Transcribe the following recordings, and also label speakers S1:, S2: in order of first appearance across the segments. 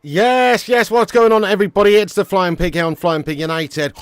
S1: Yes, what's going on, everybody? It's the Flying Pig here on Flying Pig United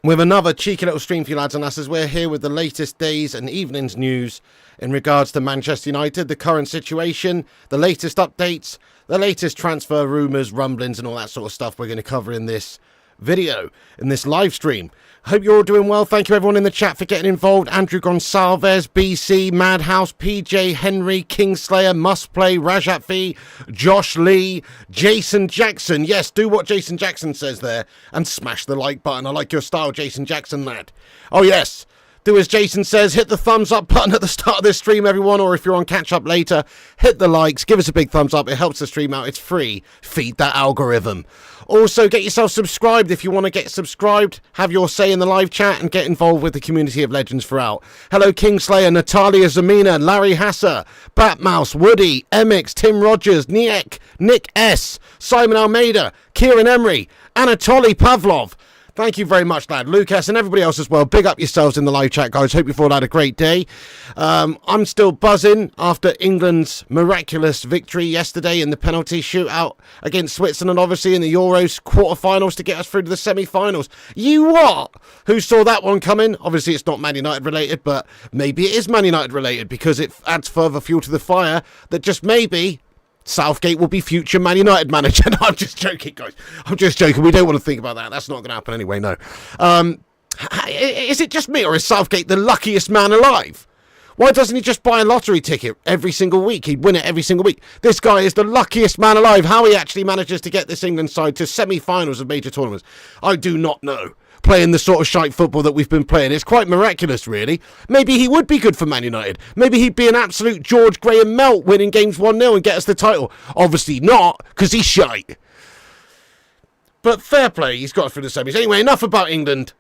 S1: with another cheeky little stream for you lads and lasses. We're here with the latest days and evenings news in regards to Manchester United, the current situation, the latest updates, the latest transfer rumours, rumblings and all that sort of stuff we're going to cover in this video, in this live stream. Hope you're all doing well. Thank you everyone in the chat for getting involved. Andrew Gonsalves, BC, Madhouse, PJ, Henry, Kingslayer, Must Play, Rajat V, Josh Lee, Jason Jackson. Yes, do what Jason Jackson says there and smash the like button. I like your style, Jason Jackson, lad. Oh yes, do as Jason says, hit the thumbs up button at the start of this stream, everyone, or if you're on catch up later, hit the likes, give us a big thumbs up. It helps the stream out. It's free. Feed that algorithm. Also, get yourself subscribed if you want to get subscribed. Have your say in the live chat and get involved with the community of legends throughout. Hello, Kingslayer, Natalia Zamina, Larry Hasser, Batmouse, Woody, Emix, Tim Rogers, Niek, Nick S, Simon Almeida, Kieran Emery, Anatoly Pavlov. Thank you very much, lad. Lucas and everybody else as well. Big up yourselves in the live chat, guys. Hope you've all had a great day. I'm still buzzing after England's miraculous victory yesterday in the penalty shootout against Switzerland, obviously, in the Euros quarterfinals to get us through to the semi-finals. You what? Who saw that one coming? Obviously, it's not Man United related, but maybe it is Man United related because it adds further fuel to the fire that just maybe Southgate will be future Man United manager. No, I'm just joking, guys. I'm just joking. We don't want to think about that. That's not going to happen anyway, no. Is it just me, or is Southgate the luckiest man alive? Why doesn't he just buy a lottery ticket every single week? He'd win it every single week. This guy is the luckiest man alive. How he actually manages to get this England side to semi-finals of major tournaments, I do not know. Playing the sort of shite football that we've been playing. It's quite miraculous, really. Maybe he would be good for Man United. Maybe he'd be an absolute George Graham melt, winning games 1-0 and get us the title. Obviously not, because he's shite. But fair play, he's got us through the semis. Anyway, enough about England.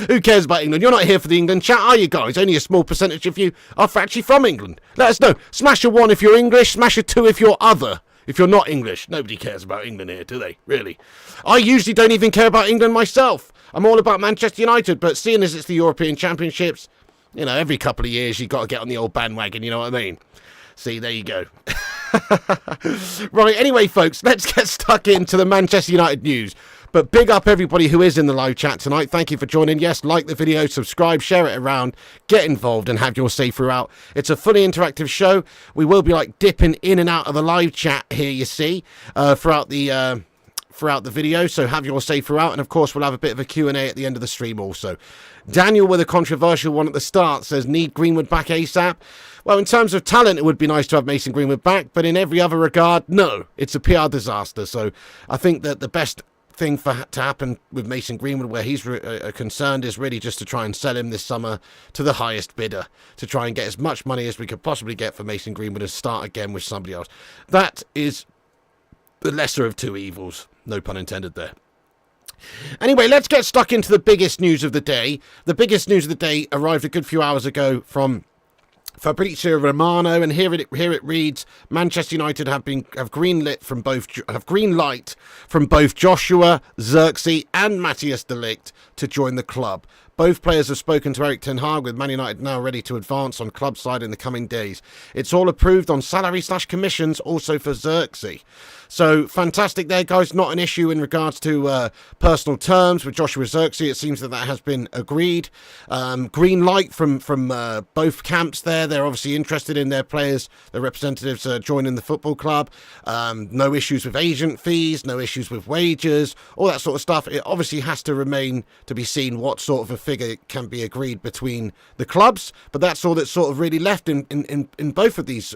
S1: Who cares about England? You're not here for the England chat, are you guys? Only a small percentage of you are actually from England. Let us know. Smash a 1 if you're English, smash a 2 if you're other. If you're not English, nobody cares about England here, do they? Really? I usually don't even care about England myself. I'm all about Manchester United, but seeing as it's the European Championships, you know, every couple of years you've got to get on the old bandwagon, you know what I mean? See, there you go. Right, anyway, folks, let's get stuck into the Manchester United news. But big up everybody who is in the live chat tonight. Thank you for joining. Yes, like the video, subscribe, share it around, get involved and have your say throughout. It's a fully interactive show. We will be like dipping in and out of the live chat here, you see, throughout the video. So have your say throughout. And of course, we'll have a bit of a Q&A at the end of the stream also. Daniel with a controversial one at the start says, need Greenwood back ASAP. Well, in terms of talent, it would be nice to have Mason Greenwood back. But in every other regard, no. It's a PR disaster. So I think that the best thing to happen with Mason Greenwood where he's concerned is really just to try and sell him this summer to the highest bidder, to try and get as much money as we could possibly get for Mason Greenwood and start again with somebody else. That is the lesser of two evils, no pun intended there. Anyway, let's get stuck into the biggest news of the day. The biggest news of the day arrived a good few hours ago from Fabrizio Romano, and here it reads: Manchester United have green light from both Joshua Zirkzee and Matthias De Ligt to join the club. Both players have spoken to Erik Ten Hag, with Man United now ready to advance on club side in the coming days. It's all approved on salary/commissions also for Zirkzee. So fantastic there, guys. Not an issue in regards to personal terms with Joshua Zirkzee. It seems that has been agreed. Green light from both camps there. They're obviously interested in their players, their representatives joining the football club. No issues with agent fees, no issues with wages, all that sort of stuff. It obviously has to remain to be seen what sort of a figure can be agreed between the clubs. But that's all that's sort of really left in both of these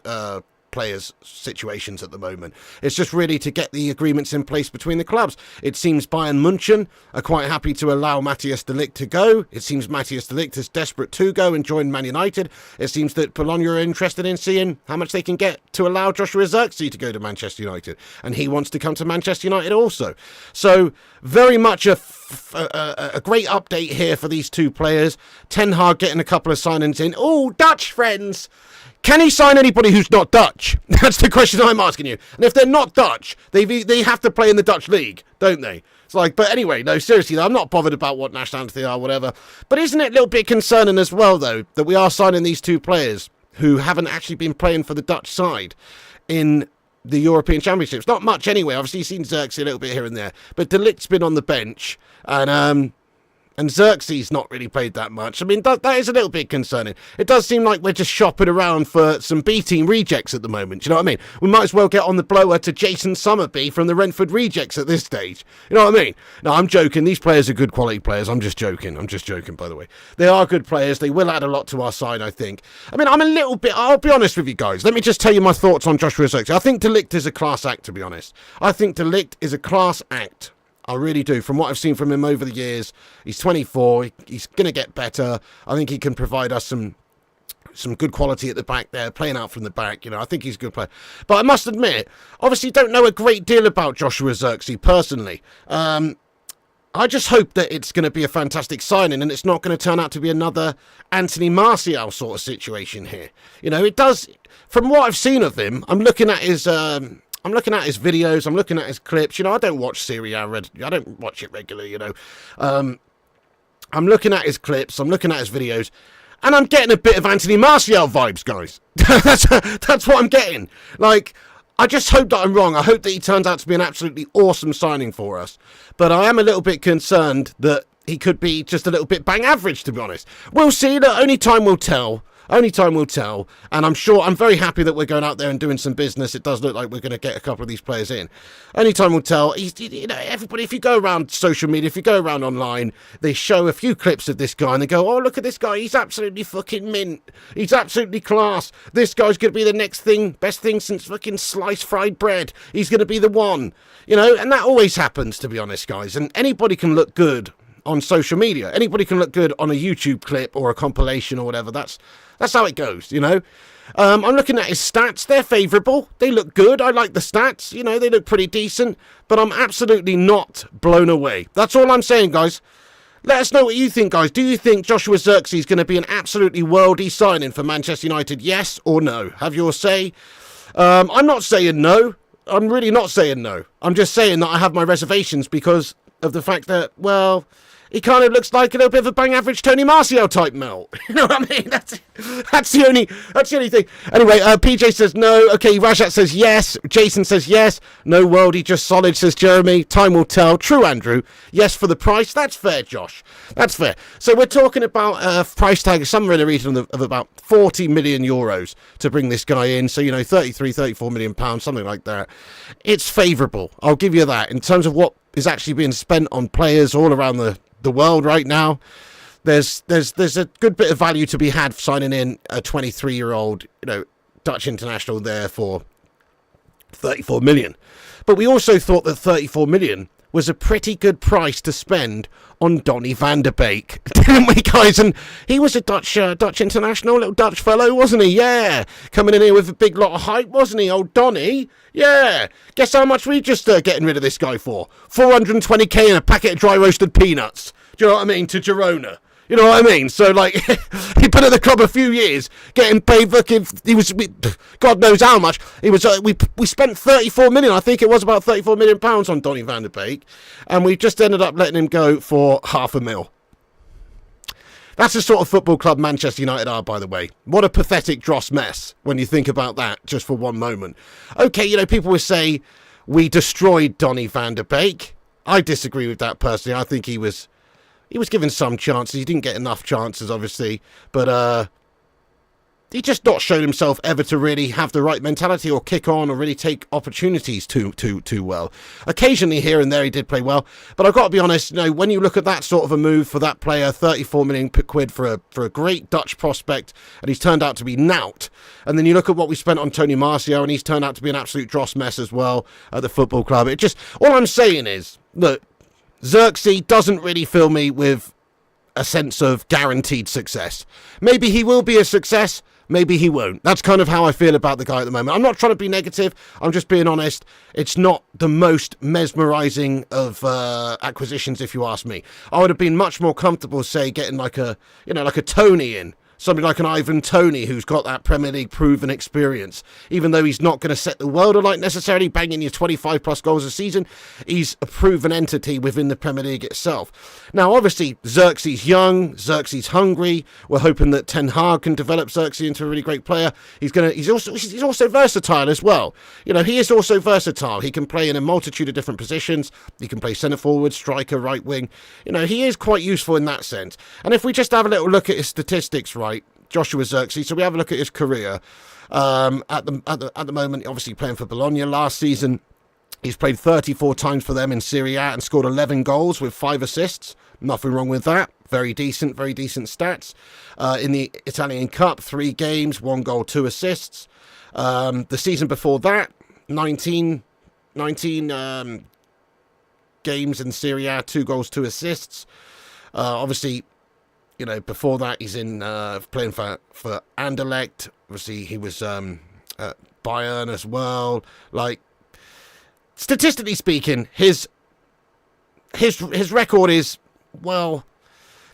S1: players' situations at the moment. It's just really to get the agreements in place between the clubs. It seems Bayern München are quite happy to allow Matthias De Ligt to go. It seems Matthias De Ligt is desperate to go and join Man United. It seems that Bologna are interested in seeing how much they can get to allow Joshua Zirkzee to go to Manchester United, and he wants to come to Manchester United also. So very much a great update here for these two players. Ten Hag getting a couple of signings in. Oh, Dutch friends! Can he sign anybody who's not Dutch? That's the question I'm asking you. And if they're not Dutch, they have to play in the Dutch league, don't they? It's like, but anyway, no, seriously, I'm not bothered about what nationality they are, whatever. But isn't it a little bit concerning as well, though, that we are signing these two players who haven't actually been playing for the Dutch side in the European Championships. Not much anyway. Obviously, you've seen Zirkzee a little bit here and there. But De Ligt's been on the bench, and Zirkzee's not really played that much. I mean, that is a little bit concerning. It does seem like we're just shopping around for some B-team rejects at the moment. Do you know what I mean? We might as well get on the blower to Jason Summerby from the Brentford rejects at this stage. You know what I mean? No, I'm joking. These players are good quality players. I'm just joking, by the way. They are good players. They will add a lot to our side, I think. I mean, I'll be honest with you guys. Let me just tell you my thoughts on Joshua Zirkzee. I think De Ligt is a class act, to be honest. I think De Ligt is a class act. I really do. From what I've seen from him over the years, he's 24. He's going to get better. I think he can provide us some good quality at the back there, playing out from the back. You know, I think he's a good player. But I must admit, obviously don't know a great deal about Joshua Zirkzee personally. I just hope that it's going to be a fantastic signing and it's not going to turn out to be another Anthony Martial sort of situation here. You know, it does, from what I've seen of him, I'm looking at his videos, I'm looking at his clips. You know, I don't watch Serie A, I don't watch it regularly, you know. I'm looking at his clips, I'm looking at his videos, and I'm getting a bit of Anthony Martial vibes, guys. That's what I'm getting. Like, I just hope that I'm wrong. I hope that he turns out to be an absolutely awesome signing for us. But I am a little bit concerned that he could be just a little bit bang average, to be honest. We'll see. That only time will tell. Only time will tell, and I'm very happy that we're going out there and doing some business. It does look like we're going to get a couple of these players in. Only time will tell. You know, everybody, if you go around social media, if you go around online, they show a few clips of this guy and they go, oh, look at this guy. He's absolutely fucking mint. He's absolutely class. This guy's going to be the next thing, best thing since fucking sliced fried bread. He's going to be the one, you know, and that always happens, to be honest, guys. And anybody can look good on social media. Anybody can look good on a YouTube clip or a compilation or whatever. That's how it goes, you know. I'm looking at his stats. They're favourable. They look good. I like the stats. You know, they look pretty decent. But I'm absolutely not blown away. That's all I'm saying, guys. Let us know what you think, guys. Do you think Joshua Zirkzee is going to be an absolutely worldy signing for Manchester United? Yes or no? Have your say. I'm not saying no. I'm really not saying no. I'm just saying that I have my reservations because of the fact that, well, he kind of looks like a little bit of a bang average Tony Martial type melt. You know what I mean? That's the only thing. Anyway, PJ says no. Okay, Rajat says yes. Jason says yes. No worldy, just solid, says Jeremy. Time will tell. True, Andrew. Yes for the price. That's fair, Josh. That's fair. So we're talking about a price tag somewhere in the region of about 40 million euros to bring this guy in. So, you know, 34 million pounds, something like that. It's favourable. I'll give you that. In terms of what is actually being spent on players all around the world right now, there's a good bit of value to be had signing in a 23-year-old, you know, Dutch international there for 34 million. But we also thought that 34 million was a pretty good price to spend on Donny van de Beek, didn't we, guys? And he was a Dutch international, little Dutch fellow, wasn't he? Yeah, coming in here with a big lot of hype, wasn't he, old Donny? Yeah. Guess how much we just getting rid of this guy for? 420k and a packet of dry roasted peanuts. Do you know what I mean? To Girona. You know what I mean? So, like, he'd been at the club a few years, getting paid, God knows how much. He was, we spent 34 million, I think it was about 34 million pounds on Donny van de Beek, and we just ended up letting him go for £500,000. That's the sort of football club Manchester United are, by the way. What a pathetic dross mess when you think about that, just for one moment. Okay, you know, people will say we destroyed Donny van de Beek. I disagree with that personally. I think he was given some chances. He didn't get enough chances, obviously. But he just not shown himself ever to really have the right mentality or kick on or really take opportunities too well. Occasionally here and there he did play well. But I've got to be honest, you know, when you look at that sort of a move for that player, 34 million quid for a great Dutch prospect, and he's turned out to be knout. And then you look at what we spent on Tony Martial, and he's turned out to be an absolute dross mess as well at the football club. It just, all I'm saying is, look, Zirkzee doesn't really fill me with a sense of guaranteed success. Maybe he will be a success, maybe he won't. That's kind of how I feel about the guy at the moment. I'm not trying to be negative, I'm just being honest. It's not the most mesmerising of acquisitions, if you ask me. I would have been much more comfortable, say, getting like a Tony in, somebody like an Ivan Toney, who's got that Premier League proven experience. Even though he's not going to set the world alight necessarily, banging you 25 plus goals a season, he's a proven entity within the Premier League itself. Now, obviously, Zirkzee's young, Zirkzee's hungry. We're hoping that Ten Hag can develop Zirkzee into a really great player. He's also versatile as well. He is also versatile. He can play in a multitude of different positions. He can play centre forward, striker, right wing. He is quite useful in that sense. And if we just have a little look at his statistics, right, Joshua Zirkzee. So we have a look at his career. At the moment, obviously playing for Bologna last season. He's played 34 times for them in Serie A and scored 11 goals with 5 assists. Nothing wrong with that. Very decent stats. In the Italian Cup, 3 games, 1 goal, 2 assists. The season before that, 19 games in Serie A, 2 goals, 2 assists. Obviously, before that, he's in playing for And De Ligt. Obviously, he was at Bayern as well. Like, statistically speaking, his record is, well,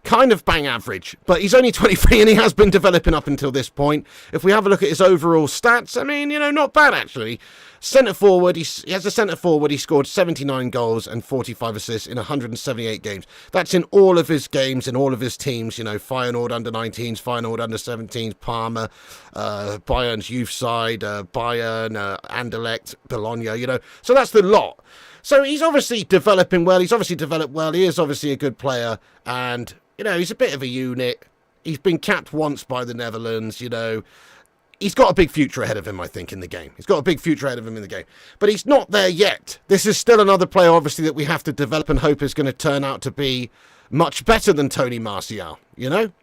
S1: kind of bang average, but he's only 23 and he has been developing up until this point. If we have a look at his overall stats, I mean, not bad actually. Centre forward, he has a centre forward, he scored 79 goals and 45 assists in 178 games. That's in all of his games, in all of his teams, Feyenoord under-19s, Feyenoord under-17s, Parma, Bayern's youth side, Bayern, Anderlecht, Bologna, So that's the lot. So he's obviously developing well, he's obviously developed well, he is obviously a good player, and, he's a bit of a unit. He's been capped once by the Netherlands, He's got a big future ahead of him, I think, in the game. He's got a big future ahead of him in the game. But he's not there yet. This is still another player, obviously, that we have to develop and hope is going to turn out to be much better than Tony Martial,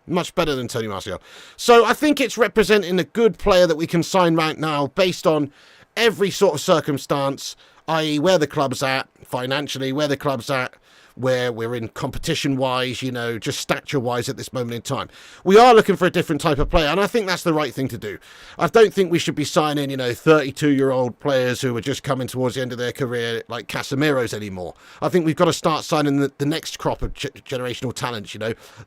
S1: Much better than Tony Martial. So I think it's representing a good player that we can sign right now based on every sort of circumstance, i.e. where the club's at, financially, where the club's at, where we're in competition-wise, just stature-wise at this moment in time. We are looking for a different type of player, and I think that's the right thing to do. I don't think we should be signing, 32-year-old players who are just coming towards the end of their career like Casemiro's anymore. I think we've got to start signing the next crop of generational talents,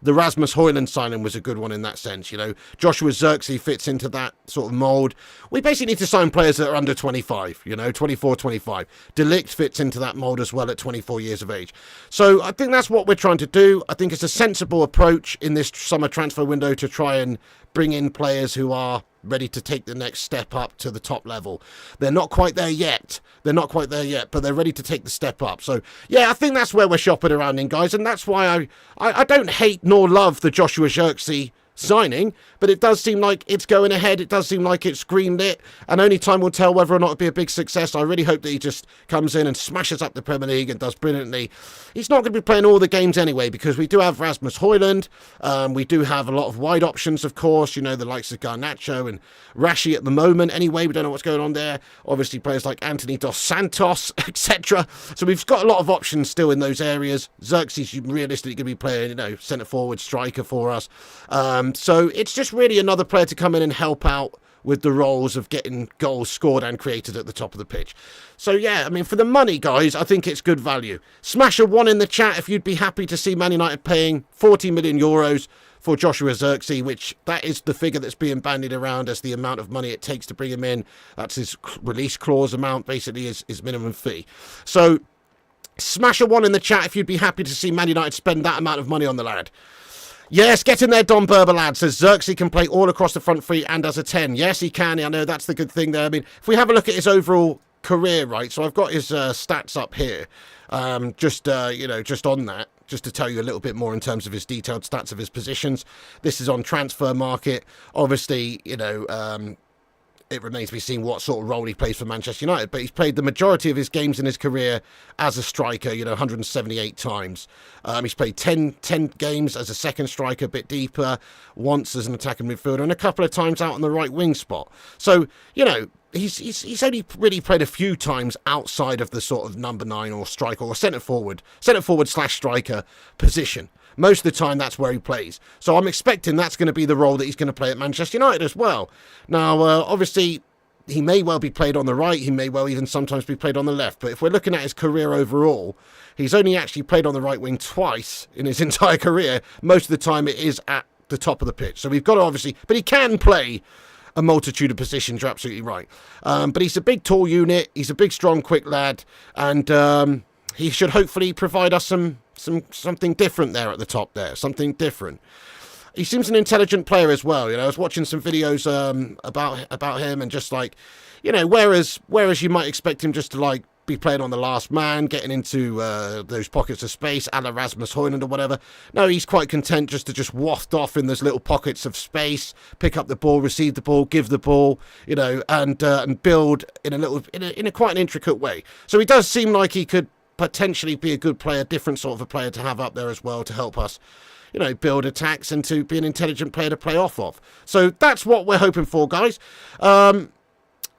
S1: The Rasmus Højlund signing was a good one in that sense, Joshua Zirkzee fits into that sort of mould. We basically need to sign players that are under 25, 24, 25. De Ligt fits into that mould as well at 24 years of age. So I think that's what we're trying to do. I think it's a sensible approach in this summer transfer window to try and bring in players who are ready to take the next step up to the top level. They're not quite there yet. But they're ready to take the step up. So, yeah, I think that's where we're shopping around in, guys. And that's why I don't hate nor love the Joshua Zirkzee signing, but it does seem like it's going ahead. It does seem like it's greenlit, and only time will tell whether or not it'll be a big success. I really hope that he just comes in and smashes up the Premier League and does brilliantly. He's not going to be playing all the games anyway, because we do have Rasmus Højlund. We do have a lot of wide options, of course, the likes of Garnacho and Rashi at the moment. Anyway, we don't know what's going on there. Obviously, players like Anthony Dos Santos, etc. So we've got a lot of options still in those areas. Zirkzee's realistically going to be playing, centre forward, striker for us. So it's just really another player to come in and help out with the roles of getting goals scored and created at the top of the pitch. So yeah, I mean, for the money, guys, I think it's good value. Smash a 1 in the chat if you'd be happy to see Man United paying 40 million euros for Joshua Zirkzee, which that is the figure that's being bandied around as the amount of money it takes to bring him in. That's his release clause amount, basically his minimum fee. So smash a 1 in the chat if you'd be happy to see Man United spend that amount of money on the lad. Yes, get in there, Don Berber lad. Says Zirkzee can play all across the front three and as a 10. Yes, he can. I know that's the good thing there. I mean, if we have a look at his overall career, right? So I've got his stats up here. Just on that, just to tell you a little bit more in terms of his detailed stats of his positions. This is on Transfer Market. Obviously, it remains to be seen what sort of role he plays for Manchester United, but he's played the majority of his games in his career as a striker, 178 times. He's played 10 games as a second striker, a bit deeper, once as an attacking midfielder, and a couple of times out on the right wing spot. So, he's only really played a few times outside of the sort of number 9 or striker or centre forward / striker position. Most of the time, that's where he plays. So I'm expecting that's going to be the role that he's going to play at Manchester United as well. Now, obviously, he may well be played on the right. He may well even sometimes be played on the left. But if we're looking at his career overall, he's only actually played on the right wing twice in his entire career. Most of the time, it is at the top of the pitch. So we've got to obviously, but he can play a multitude of positions. You're absolutely right. But he's a big, tall unit. He's a big, strong, quick lad, and he should hopefully provide us something different there at the top there. Something different. He seems an intelligent player as well. You know, I was watching some videos about him, and just like, you know, whereas you might expect him just to like be playing on the last man, getting into those pockets of space, a la Rasmus Højlund or whatever. No, he's quite content just to waft off in those little pockets of space, pick up the ball, receive the ball, give the ball, you know, and build in a quite an intricate way. So he does seem like he could potentially be a good player, different sort of a player to have up there as well to help us, you know, build attacks and to be an intelligent player to play off of. So that's what we're hoping for, guys.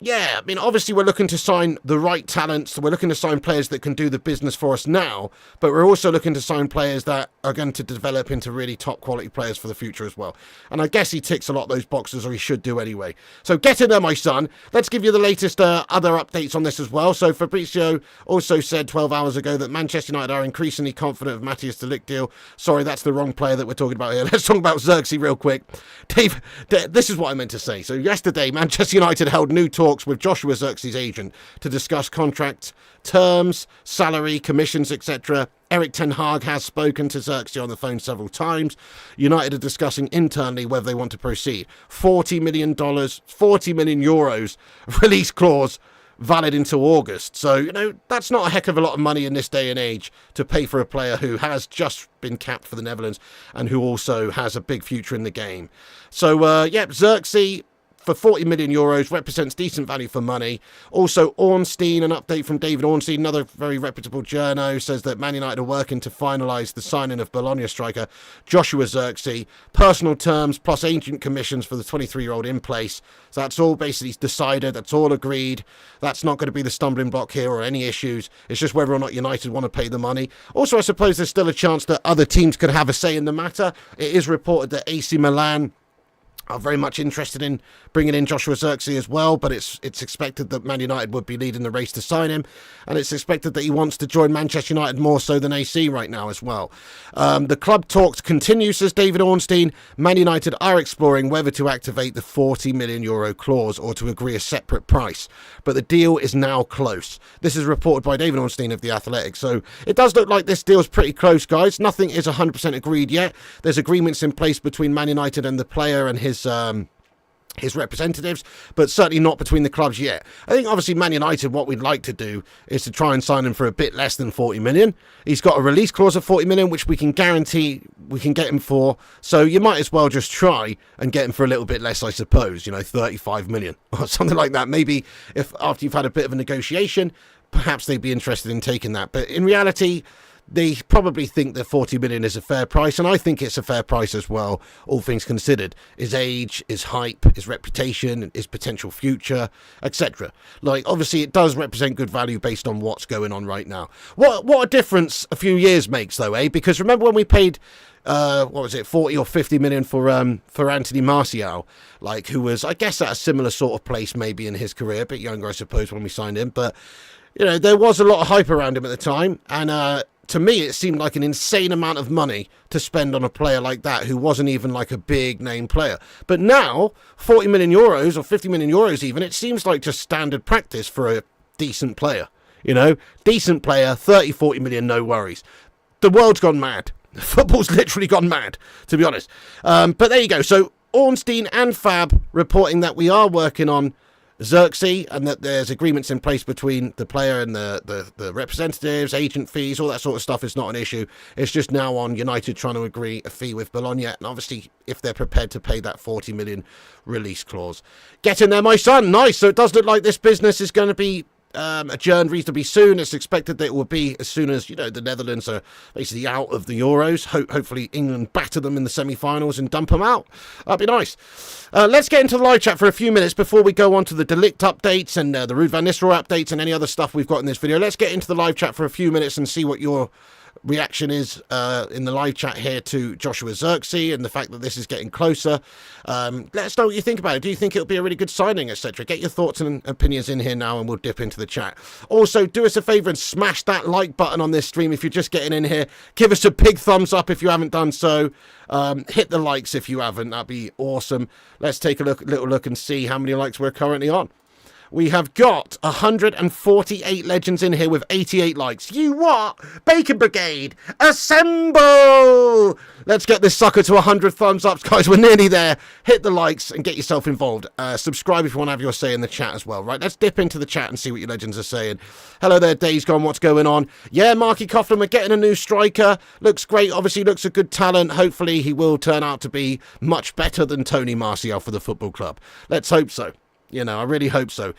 S1: Yeah, I mean, obviously we're looking to sign the right talents. So we're looking to sign players that can do the business for us now, but we're also looking to sign players that are going to develop into really top quality players for the future as well. And I guess he ticks a lot of those boxes, or he should do anyway. So get in there, my son. Let's give you the latest other updates on this as well. So Fabrizio also said 12 hours ago that Manchester United are increasingly confident of Matthias De Ligt deal. Sorry, that's the wrong player that we're talking about here. Let's talk about Zirkzee real quick. Dave, this is what I meant to say. So yesterday, Manchester United held new talks with Joshua Zirkzee's agent to discuss contract terms, salary, commissions, etc. Erik Ten Hag has spoken to Zirkzee on the phone several times. United are discussing internally whether they want to proceed. $40 million, 40 million euros release clause valid until August. So, you know, that's not a heck of a lot of money in this day and age to pay for a player who has just been capped for the Netherlands and who also has a big future in the game. So, yeah, Zirkzee for 40 million euros represents decent value for money. Also, Ornstein, an update from David Ornstein, another very reputable journo, says that Man United are working to finalise the signing of Bologna striker Joshua Zirkzee. Personal terms plus agent commissions for the 23-year-old in place. So that's all basically decided. That's all agreed. That's not going to be the stumbling block here or any issues. It's just whether or not United want to pay the money. Also, I suppose there's still a chance that other teams could have a say in the matter. It is reported that AC Milan are very much interested in bringing in Joshua Zirkzee as well, but it's expected that Man United would be leading the race to sign him, and it's expected that he wants to join Manchester United more so than AC right now as well. The club talks continue, says David Ornstein. Man United are exploring whether to activate the 40 million euro clause or to agree a separate price, but the deal is now close. This is reported by David Ornstein of The Athletic, so it does look like this deal's pretty close, guys. Nothing is 100% agreed yet. There's agreements in place between Man United and the player and his representatives, but certainly not between the clubs yet. I think obviously Man United, what we'd like to do is to try and sign him for a bit less than 40 million. He's got a release clause of 40 million, which we can guarantee we can get him for. So you might as well just try and get him for a little bit less, I suppose, you know, 35 million or something like that. Maybe if after you've had a bit of a negotiation, perhaps they'd be interested in taking that. But in reality, they probably think that 40 million is a fair price, and I think it's a fair price as well, all things considered. His age, his hype, his reputation, his potential future, etc. Like, obviously, it does represent good value based on what's going on right now. What a difference a few years makes, though, eh? Because remember when we paid, 40 or 50 million for Anthony Martial, like, who was, I guess, at a similar sort of place maybe in his career, a bit younger, I suppose, when we signed him, but, you know, there was a lot of hype around him at the time, and, to me, it seemed like an insane amount of money to spend on a player like that who wasn't even like a big name player. But now, 40 million euros or 50 million euros even, it seems like just standard practice for a decent player. You know, decent player, 30, 40 million, no worries. The world's gone mad. Football's literally gone mad, to be honest. But there you go. So Ornstein and Fab reporting that we are working on Zirkzee, and that there's agreements in place between the player and the representatives, agent fees, all that sort of stuff is not an issue. It's just now on United trying to agree a fee with Bologna, and obviously if they're prepared to pay that 40 million release clause. Get in there, my son. Nice. So it does look like this business is going to be adjourned reasonably soon. It's expected that it will be as soon as, you know, the Netherlands are basically out of the Euros. Hopefully England batter them in the semi-finals and dump them out. That'd be nice. Let's get into the live chat for a few minutes before we go on to the De Ligt updates and the Ruud Van Nistelrooy updates and any other stuff we've got in this video. Let's get into the live chat for a few minutes and see what your reaction is in the live chat here to Joshua Zirkzee and the fact that this is getting closer. Let us know what you think about it. Do you think it'll be a really good signing, etc.? Get your thoughts and opinions in here now and we'll dip into the chat. Also, do us a favour and smash that like button on this stream if you're just getting in here. Give us a big thumbs up if you haven't done so. Hit the likes if you haven't. That'd be awesome. Let's take a little look and see how many likes we're currently on. We have got 148 legends in here with 88 likes. You what? Bacon Brigade, assemble! Let's get this sucker to 100 thumbs up, guys. We're nearly there. Hit the likes and get yourself involved. Subscribe if you want to have your say in the chat as well, right? Let's dip into the chat and see what your legends are saying. Hello there, Days Gone. What's going on? Yeah, Marky Coughlin, we're getting a new striker. Looks great. Obviously, looks a good talent. Hopefully, he will turn out to be much better than Tony Martial for the football club. Let's hope so. You know, I really hope so.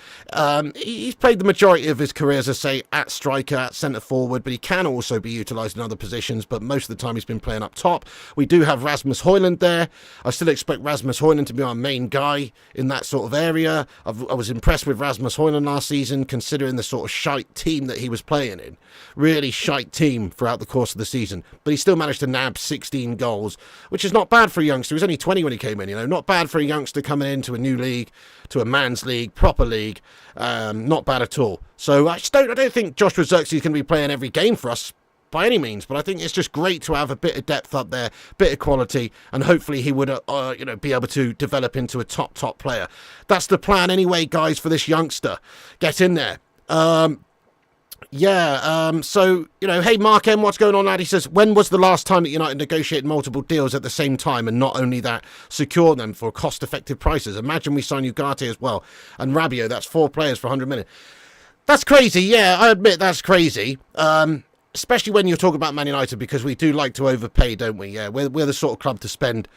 S1: He's played the majority of his career, as I say, at striker, at centre-forward, but he can also be utilised in other positions, but most of the time he's been playing up top. We do have Rasmus Højlund there. I still expect Rasmus Højlund to be our main guy in that sort of area. I was impressed with Rasmus Højlund last season, considering the sort of shite team that he was playing in. Really shite team throughout the course of the season. But he still managed to nab 16 goals, which is not bad for a youngster. He was only 20 when he came in, you know. Not bad for a youngster coming into a new league, to a man's league, proper league. Not bad at all. So I don't think Joshua Zirkzee is going to be playing every game for us by any means, but I think it's just great to have a bit of depth up there, bit of quality, and hopefully he would be able to develop into a top player. That's the plan anyway, guys, for this youngster. Get in there. So, you know, hey, Mark M, what's going on, lad? He says, when was the last time that United negotiated multiple deals at the same time and not only that, secure them for cost-effective prices? Imagine we sign Ugarte as well. And Rabiot, that's 4 players for 100 million. That's crazy, yeah, I admit that's crazy. Especially when you're talking about Man United, because we do like to overpay, don't we? Yeah, we're the sort of club to spend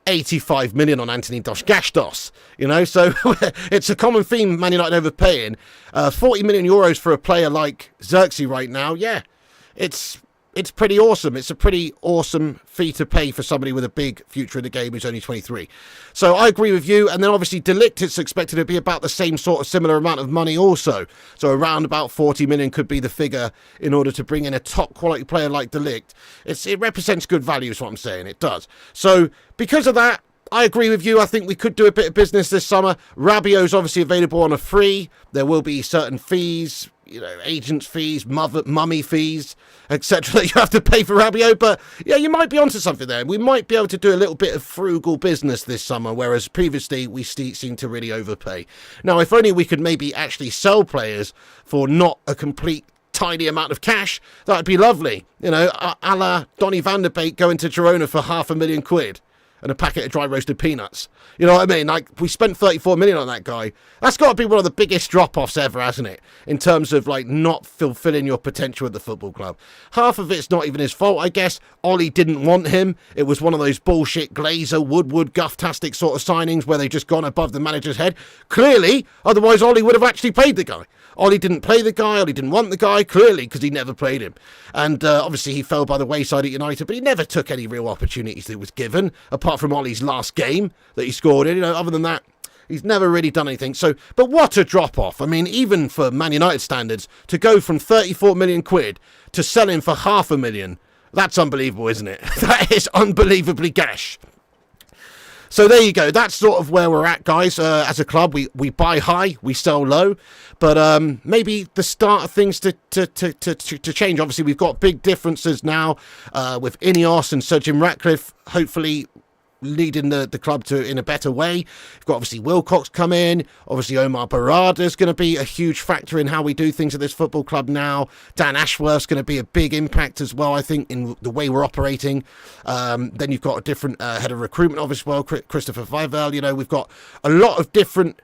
S1: 85 million on Anthony Dos Gastos, you know, so it's a common theme, Man United overpaying. 40 million euros for a player like Zirkzee right now, yeah, it's pretty awesome. It's a pretty awesome fee to pay for somebody with a big future in the game who's only 23. So I agree with you. And then obviously De Ligt, it's expected to be about the same sort of similar amount of money also. So around about 40 million could be the figure in order to bring in a top quality player like De Ligt. It represents good value is what I'm saying. It does. So because of that, I agree with you. I think we could do a bit of business this summer. Rabiot's obviously available on a free. There will be certain fees, you know, agents' fees, mummy fees, etc. that you have to pay for Rabiot. But yeah, you might be onto something there. We might be able to do a little bit of frugal business this summer, whereas previously we seem to really overpay. Now, if only we could maybe actually sell players for not a complete tiny amount of cash, that would be lovely. You know, a la Donny van der Beek going to Girona for £500,000 and a packet of dry roasted peanuts. You know what I mean? Like, we spent 34 million on that guy. That's got to be one of the biggest drop-offs ever, hasn't it? In terms of, like, not fulfilling your potential at the football club. Half of it's not even his fault, I guess. Ollie didn't want him. It was one of those bullshit Glazer, Woodward, Guff-tastic sort of signings where they've just gone above the manager's head. Clearly, otherwise Ollie would have actually played the guy. Ollie didn't play the guy, Ollie didn't want the guy, clearly, because he never played him. And obviously he fell by the wayside at United, but he never took any real opportunities that he was given, apart from Ollie's last game that he scored in. You know, other than that, he's never really done anything. So, but what a drop-off. I mean, even for Man United standards, to go from 34 million quid to sell him for £500,000, that's unbelievable, isn't it? That is unbelievably gash. So there you go. That's sort of where we're at, guys. As a club, we buy high, we sell low. But maybe the start of things to change. Obviously, we've got big differences now with Ineos and Sir Jim Ratcliffe, hopefully leading the club to in a better way. We've got obviously Wilcox come in. Obviously, Omar Barada is going to be a huge factor in how we do things at this football club now. Dan Ashworth's going to be a big impact as well, I think, in the way we're operating. Then you've got a different head of recruitment, obviously, well, Christopher Vivel. You know, we've got a lot of different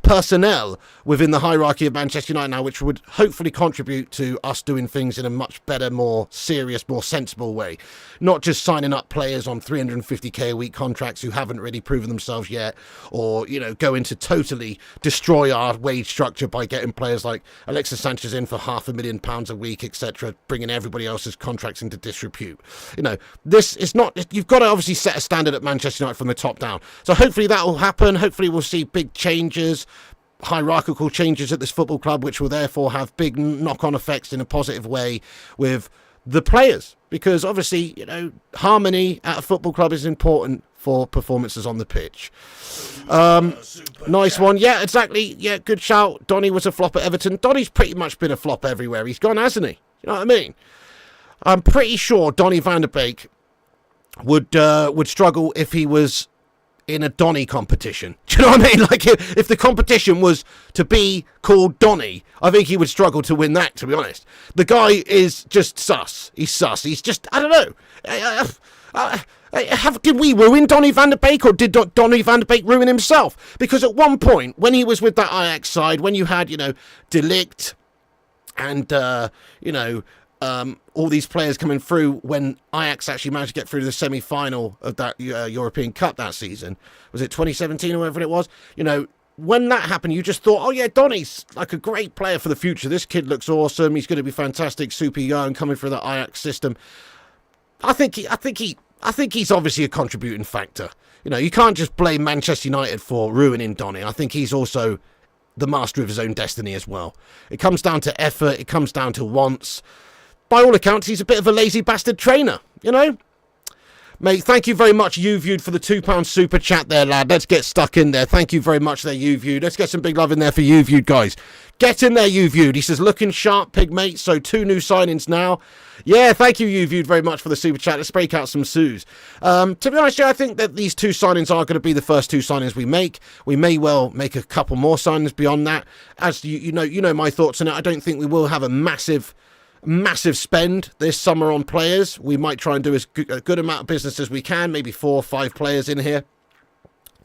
S1: personnel within the hierarchy of Manchester United now, which would hopefully contribute to us doing things in a much better, more serious, more sensible way. Not just signing up players on 350k a week contracts who haven't really proven themselves yet, or, you know, going to totally destroy our wage structure by getting players like Alexis Sanchez in for £500,000 a week, etc., bringing everybody else's contracts into disrepute. You know, this is not, you've got to obviously set a standard at Manchester United from the top down. So hopefully that will happen. Hopefully we'll see big changes, hierarchical changes at this football club, which will therefore have big knock-on effects in a positive way with the players, because obviously, harmony at a football club is important for performances on the pitch. Nice one. Yeah, exactly. Yeah, good shout. Donny was a flop at Everton. Donny's pretty much been a flop everywhere he's gone, hasn't he? You know what I mean? I'm pretty sure Donny van de Beek would struggle if he was in a Donny competition. Do you know what I mean? Like, if the competition was to be called Donny, I think he would struggle to win that, to be honest. The guy is just sus. He's sus. He's just, I don't know. Did we ruin Donny van de Beek, or did Donny van de Beek ruin himself? Because at one point, when he was with that Ajax side, when you had, De Ligt and, all these players coming through, when Ajax actually managed to get through the semi-final of that European Cup that season, was it 2017 or whatever it was? When that happened, you just thought, oh yeah, Donny's like a great player for the future. This kid looks awesome. He's going to be fantastic, super young, coming through the Ajax system. I think he's obviously a contributing factor. You can't just blame Manchester United for ruining Donny. I think he's also the master of his own destiny as well. It comes down to effort. It comes down to wants. By all accounts, he's a bit of a lazy bastard trainer, Mate, thank you very much, YouViewed, for the £2 super chat there, lad. Let's get stuck in there. Thank you very much there, YouViewed. Let's get some big love in there for YouViewed, guys. Get in there, YouViewed. He says, looking sharp, pig, mate. So 2 new signings now. Yeah, thank you, YouViewed, very much for the super chat. Let's break out some Sues. To be honest, yeah, I think that these 2 signings are going to be the first 2 signings we make. We may well make a couple more signings beyond that. As you know my thoughts on it. I don't think we will have a massive spend this summer on players. We might try and do a good amount of business as we can, maybe 4 or 5 players in here.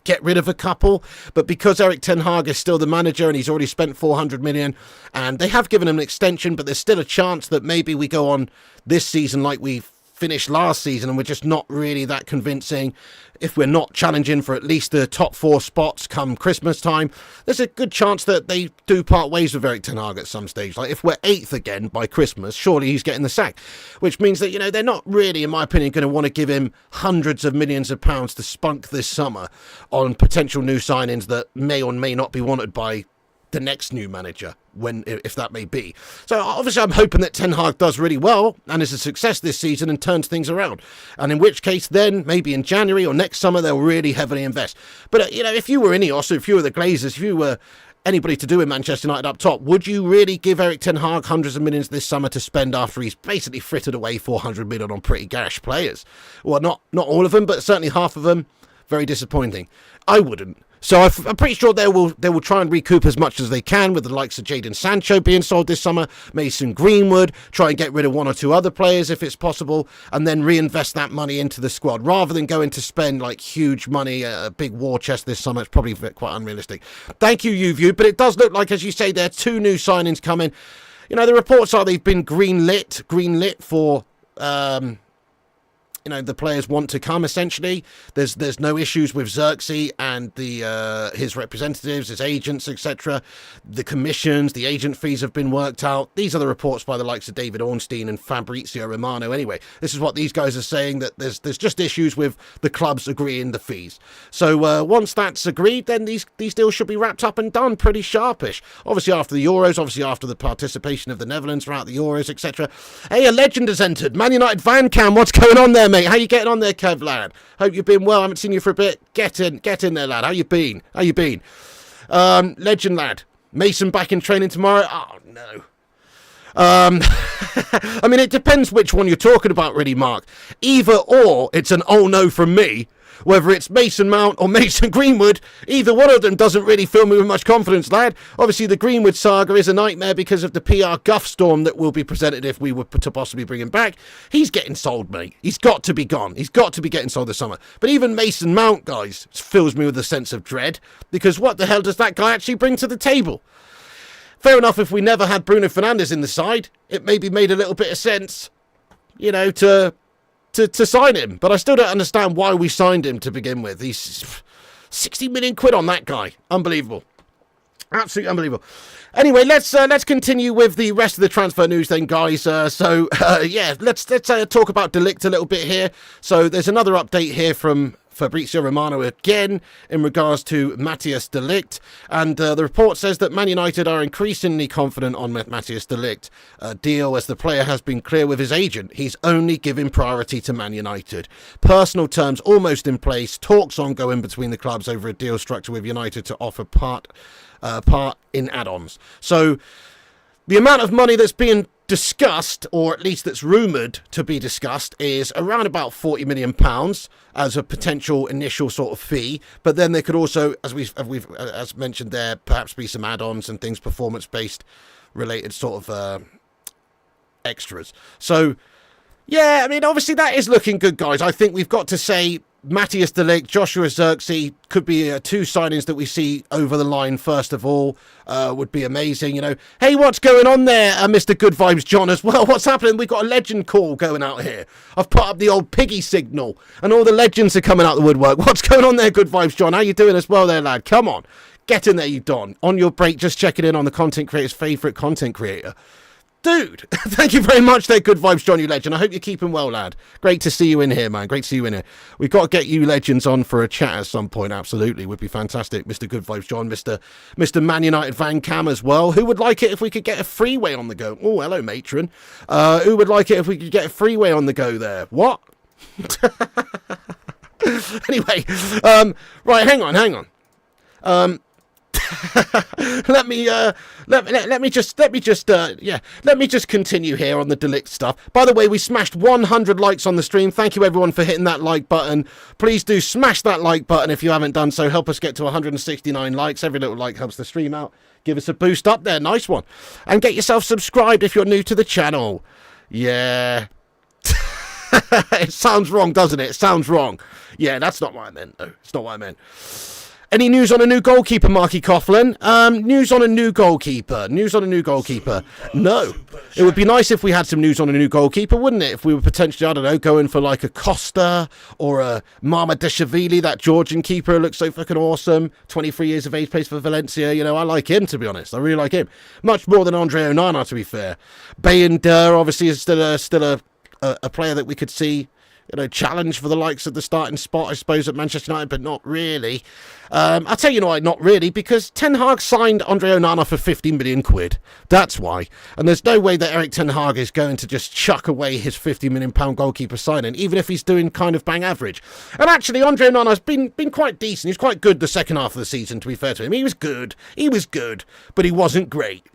S1: Get rid of a couple, but because Erik Ten Hag is still the manager and he's already spent 400 million, and they have given him an extension, but there's still a chance that maybe we go on this season like we finished last season and we're just not really that convincing. If we're not challenging for at least the top 4 spots come Christmas time, there's a good chance that they do part ways with Erik Ten Hag at some stage. Like, if we're 8th again by Christmas, surely he's getting the sack, which means that, they're not really, in my opinion, going to want to give him hundreds of millions of pounds to spunk this summer on potential new signings that may or may not be wanted by the next new manager, if that may be. So obviously I'm hoping that Ten Hag does really well and is a success this season and turns things around, and in which case then maybe in January or next summer they'll really heavily invest. But if you were Ineos, or if you were the Glazers, if you were anybody to do with Manchester United up top, would you really give Erik Ten Hag hundreds of millions this summer to spend after he's basically frittered away 400 million on pretty gash players? Well, not all of them, but certainly half of them. Very disappointing. I wouldn't. So I'm pretty sure they will try and recoup as much as they can, with the likes of Jadon Sancho being sold this summer, Mason Greenwood, try and get rid of 1 or 2 other players if it's possible, and then reinvest that money into the squad, rather than going to spend like huge money, a big war chest this summer. It's probably quite unrealistic. Thank you, YouView, but it does look like, as you say, there are 2 new signings coming. The reports are they've been green lit for the players want to come, essentially. There's no issues with Zirkzee and his representatives, his agents, etc. The commissions, the agent fees have been worked out. These are the reports by the likes of David Ornstein and Fabrizio Romano. Anyway, this is what these guys are saying, that there's just issues with the clubs agreeing the fees. So once that's agreed, then these deals should be wrapped up and done pretty sharpish. Obviously after the Euros, obviously after the participation of the Netherlands throughout the Euros, etc. Hey, a legend has entered. Man United Van Cam, what's going on there, mate? How you getting on there, Kev, lad? Hope you've been well. I haven't seen you for a bit. Get in there, lad. How you been? Legend, lad. Mason back in training tomorrow? Oh, no. I mean, it depends which one you're talking about, really, Mark. Either or, it's an oh no from me. Whether it's Mason Mount or Mason Greenwood, either one of them doesn't really fill me with much confidence, lad. Obviously, the Greenwood saga is a nightmare because of the PR guff storm that will be presented if we were to possibly bring him back. He's getting sold, mate. He's got to be gone. He's got to be getting sold this summer. But even Mason Mount, guys, fills me with a sense of dread, because what the hell does that guy actually bring to the table? Fair enough, if we never had Bruno Fernandes in the side, it maybe made a little bit of sense, to sign him, but I still don't understand why we signed him to begin with. He's 60 million quid on that guy. Unbelievable. Absolutely unbelievable. Anyway, let's continue with the rest of the transfer news then, guys. Let's talk about De Ligt a little bit here. So there's another update here from Fabrizio Romano again in regards to Matthias De Ligt. And the report says that Man United are increasingly confident on Matthias De Ligt deal, as the player has been clear with his agent. He's only giving priority to Man United. Personal terms almost in place. Talks ongoing between the clubs over a deal structure with United to offer part in add-ons. So the amount of money that's being discussed, or at least that's rumoured to be discussed, is around about £40 million as a potential initial sort of fee. But then there could also, as mentioned there, perhaps be some add-ons and things, performance-based related sort of extras. So, yeah, I mean, obviously that is looking good, guys. I think we've got to say Matthias De Ligt, Joshua Zirkzee could be two signings that we see over the line first of all. Would be amazing, you know. Hey, what's going on there, Mr. Good Vibes John as well? What's happening? We've got a legend call going out here. I've put up the old piggy signal and all the legends are coming out the woodwork. What's going on there, Good Vibes John? How you doing as well there, lad? Come on. Get in there, you Don. On your break, just checking in on the content creator's favourite content creator. Dude, thank you very much there, Good Vibes John, you legend. I hope you're keeping well, lad. Great to see you in here, man. Great to see you in here. We've got to get you legends on for a chat at some point, absolutely. Would be fantastic. Mr. Good Vibes John, Mr. Man United Van Cam as well. Who would like it if we could get a freeway on the go? Oh, hello, matron. Who would like it if we could get a freeway on the go there? What? Anyway, right, hang on. Let me just continue here on the De Ligt stuff. By the way, we smashed 100 likes on the stream. Thank you everyone for hitting that like button. Please do smash that like button if you haven't done so. Help us get to 169 likes. Every little like helps the stream out. Give us a boost up there. Nice one. And get yourself subscribed if you're new to the channel. Yeah. It sounds wrong, doesn't it? It sounds wrong. Yeah, that's not what I meant. No, it's not what I meant. Any news on a new goalkeeper, Marky Coughlin? News on a new goalkeeper. No. It would be nice if we had some news on a new goalkeeper, wouldn't it? If we were potentially, I don't know, going for like a Costa or a Mamadashvili, that Georgian keeper who looks so fucking awesome. 23 years of age, plays for Valencia. You know, I like him, to be honest. I really like him. Much more than Andre Onana, to be fair. Bayer obviously is still a player that we could see, you know, challenge for the likes of the starting spot, I suppose, at Manchester United, but not really. I'll tell you why, not really, because Ten Hag signed Andre Onana for 50 million quid. That's why. And there's no way that Erik Ten Hag is going to just chuck away his 50 million pound goalkeeper signing, even if he's doing kind of bang average. And actually, Andre Onana's been quite decent. He's quite good the second half of the season, to be fair to him. He was good, but he wasn't great.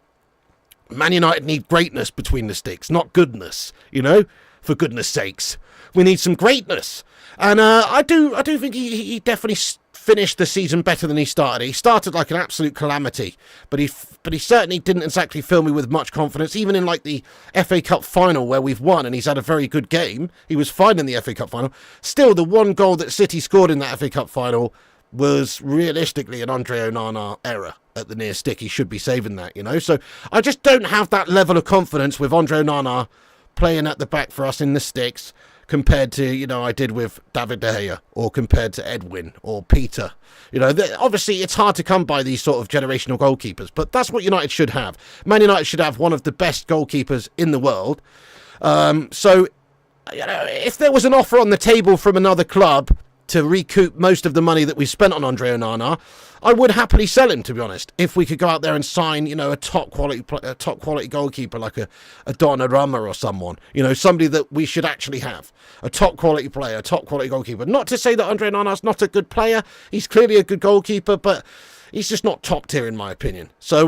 S1: Man United need greatness between the sticks, not goodness, you know, for goodness sakes. We need some greatness. And I do think he definitely finished the season better than he started. He started like an absolute calamity, but he certainly didn't exactly fill me with much confidence. Even in like the FA Cup final where we've won and he's had a very good game, he was fine in the FA Cup final. Still, the one goal that City scored in that FA Cup final was realistically an Andre Onana error at the near stick. He should be saving that, you know. So I just don't have that level of confidence with Andre Onana playing at the back for us in the sticks, compared to, you know, I did with David De Gea, or compared to Edwin or Peter. You know, obviously it's hard to come by these sort of generational goalkeepers, but that's what United should have. Man United should have one of the best goalkeepers in the world. So, you know, if there was an offer on the table from another club to recoup most of the money that we spent on Andre Onana, I would happily sell him, to be honest. If we could go out there and sign, you know, a top quality goalkeeper like a Donnarumma or someone, you know, somebody that we should actually have, a top quality player, a top quality goalkeeper. Not to say that Andre Onana's not a good player. He's clearly a good goalkeeper, but he's just not top tier in my opinion. So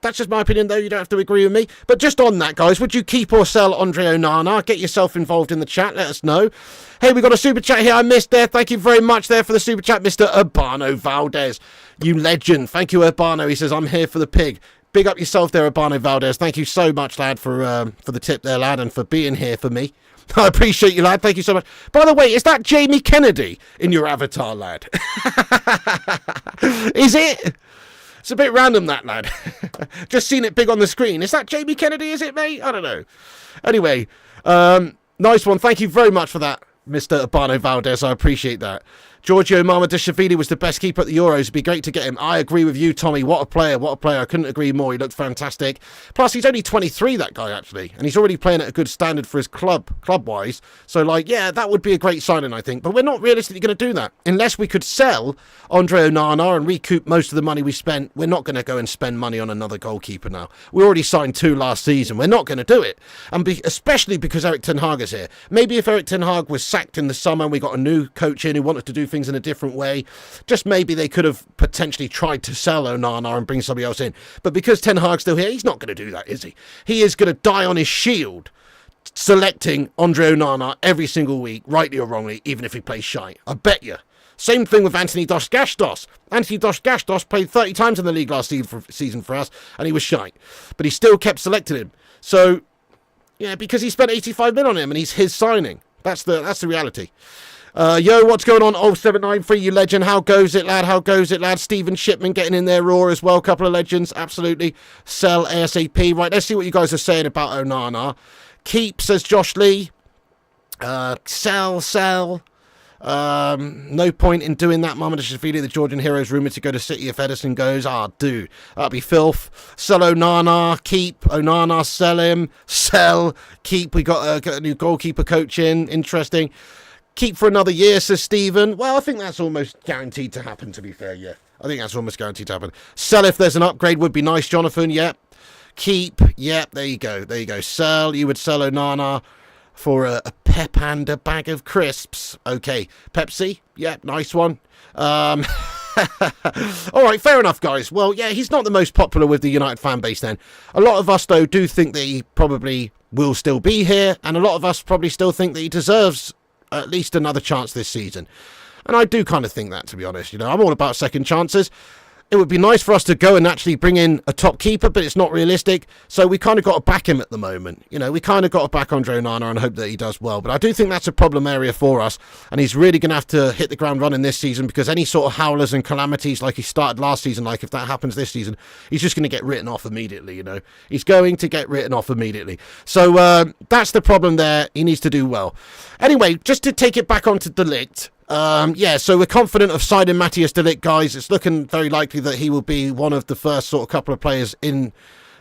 S1: that's just my opinion, though. You don't have to agree with me. But just on that, guys, would you keep or sell Andre Onana? Get yourself involved in the chat. Let us know. Hey, we got a super chat here I missed there. Thank you very much there for the super chat, Mr. Urbano Valdez. You legend. Thank you, Urbano. He says, I'm here for the pig. Big up yourself there, Urbano Valdez. Thank you so much, lad, for the tip there, lad, and for being here for me. I appreciate you, lad. Thank you so much. By the way, is that Jamie Kennedy in your avatar, lad? Is it? It's a bit random, that, lad. Just seen it big on the screen. Is that Jamie Kennedy, is it, mate? I don't know. Anyway, nice one. Thank you very much for that, Mr. Urbano Valdez. I appreciate that. Giorgio Mamadashvili was the best keeper at the Euros. It'd be great to get him. I agree with you, Tommy. What a player, what a player. I couldn't agree more. He looked fantastic. Plus, he's only 23, that guy, actually. And he's already playing at a good standard for his club-wise. So, like, yeah, that would be a great signing, I think. But we're not realistically going to do that. Unless we could sell Andre Onana and recoup most of the money we spent, we're not going to go and spend money on another goalkeeper now. We already signed 2 last season. We're not going to do it. And especially because Erik Ten Hag is here. Maybe if Erik Ten Hag was sacked in the summer and we got a new coach in who wanted to do things in a different way, just maybe they could have potentially tried to sell Onana and bring somebody else in. But because Ten Hag's still here, he's not going to do that, is he? He is going to die on his shield selecting Andre Onana every single week, rightly or wrongly, even if he plays shite. I bet you. Same thing with Anthony Dos Gastos. Anthony Dos Gastos played 30 times in the league last season for us, and he was shite. But he still kept selecting him. So, yeah, because he spent 85 million on him, and he's his signing. That's the reality. Yo, what's going on? 0793, you legend. How goes it, lad? How goes it, lad? Stephen Shipman getting in there raw as well. Couple of legends, absolutely. Sell ASAP. Right, let's see what you guys are saying about Onana. Keep, says Josh Lee. Sell. No point in doing that. Mamadashvili, the Georgian hero, is rumoured to go to City if Ederson goes. Dude, that'd be filth. Sell Onana, keep Onana, sell him, sell, keep. We got a new goalkeeper coach in. Interesting. Keep for another year, says Stephen. Well, I think that's almost guaranteed to happen, to be fair, yeah. I think that's almost guaranteed to happen. Sell if there's an upgrade would be nice, Jonathan, yep. Keep, yep, there you go. Sell, you would sell Onana for a pep and a bag of crisps. Okay, Pepsi, yep, nice one. All right, fair enough, guys. Well, yeah, he's not the most popular with the United fan base then. A lot of us, though, do think that he probably will still be here, and a lot of us probably still think that he deserves at least another chance this season. And I do kind of think that, to be honest. You know, I'm all about second chances. It would be nice for us to go and actually bring in a top keeper, but it's not realistic. So we kind of got to back him at the moment. You know, we kind of got to back Andre Onana and hope that he does well. But I do think that's a problem area for us. And he's really going to have to hit the ground running this season, because any sort of howlers and calamities like he started last season, like if that happens this season, he's just going to get written off immediately, you know. He's going to get written off immediately. So that's the problem there. He needs to do well. Anyway, just to take it back onto De Ligt. Yeah, so we're confident of signing Matthias De Ligt, guys. It's looking very likely that he will be one of the first sort of couple of players in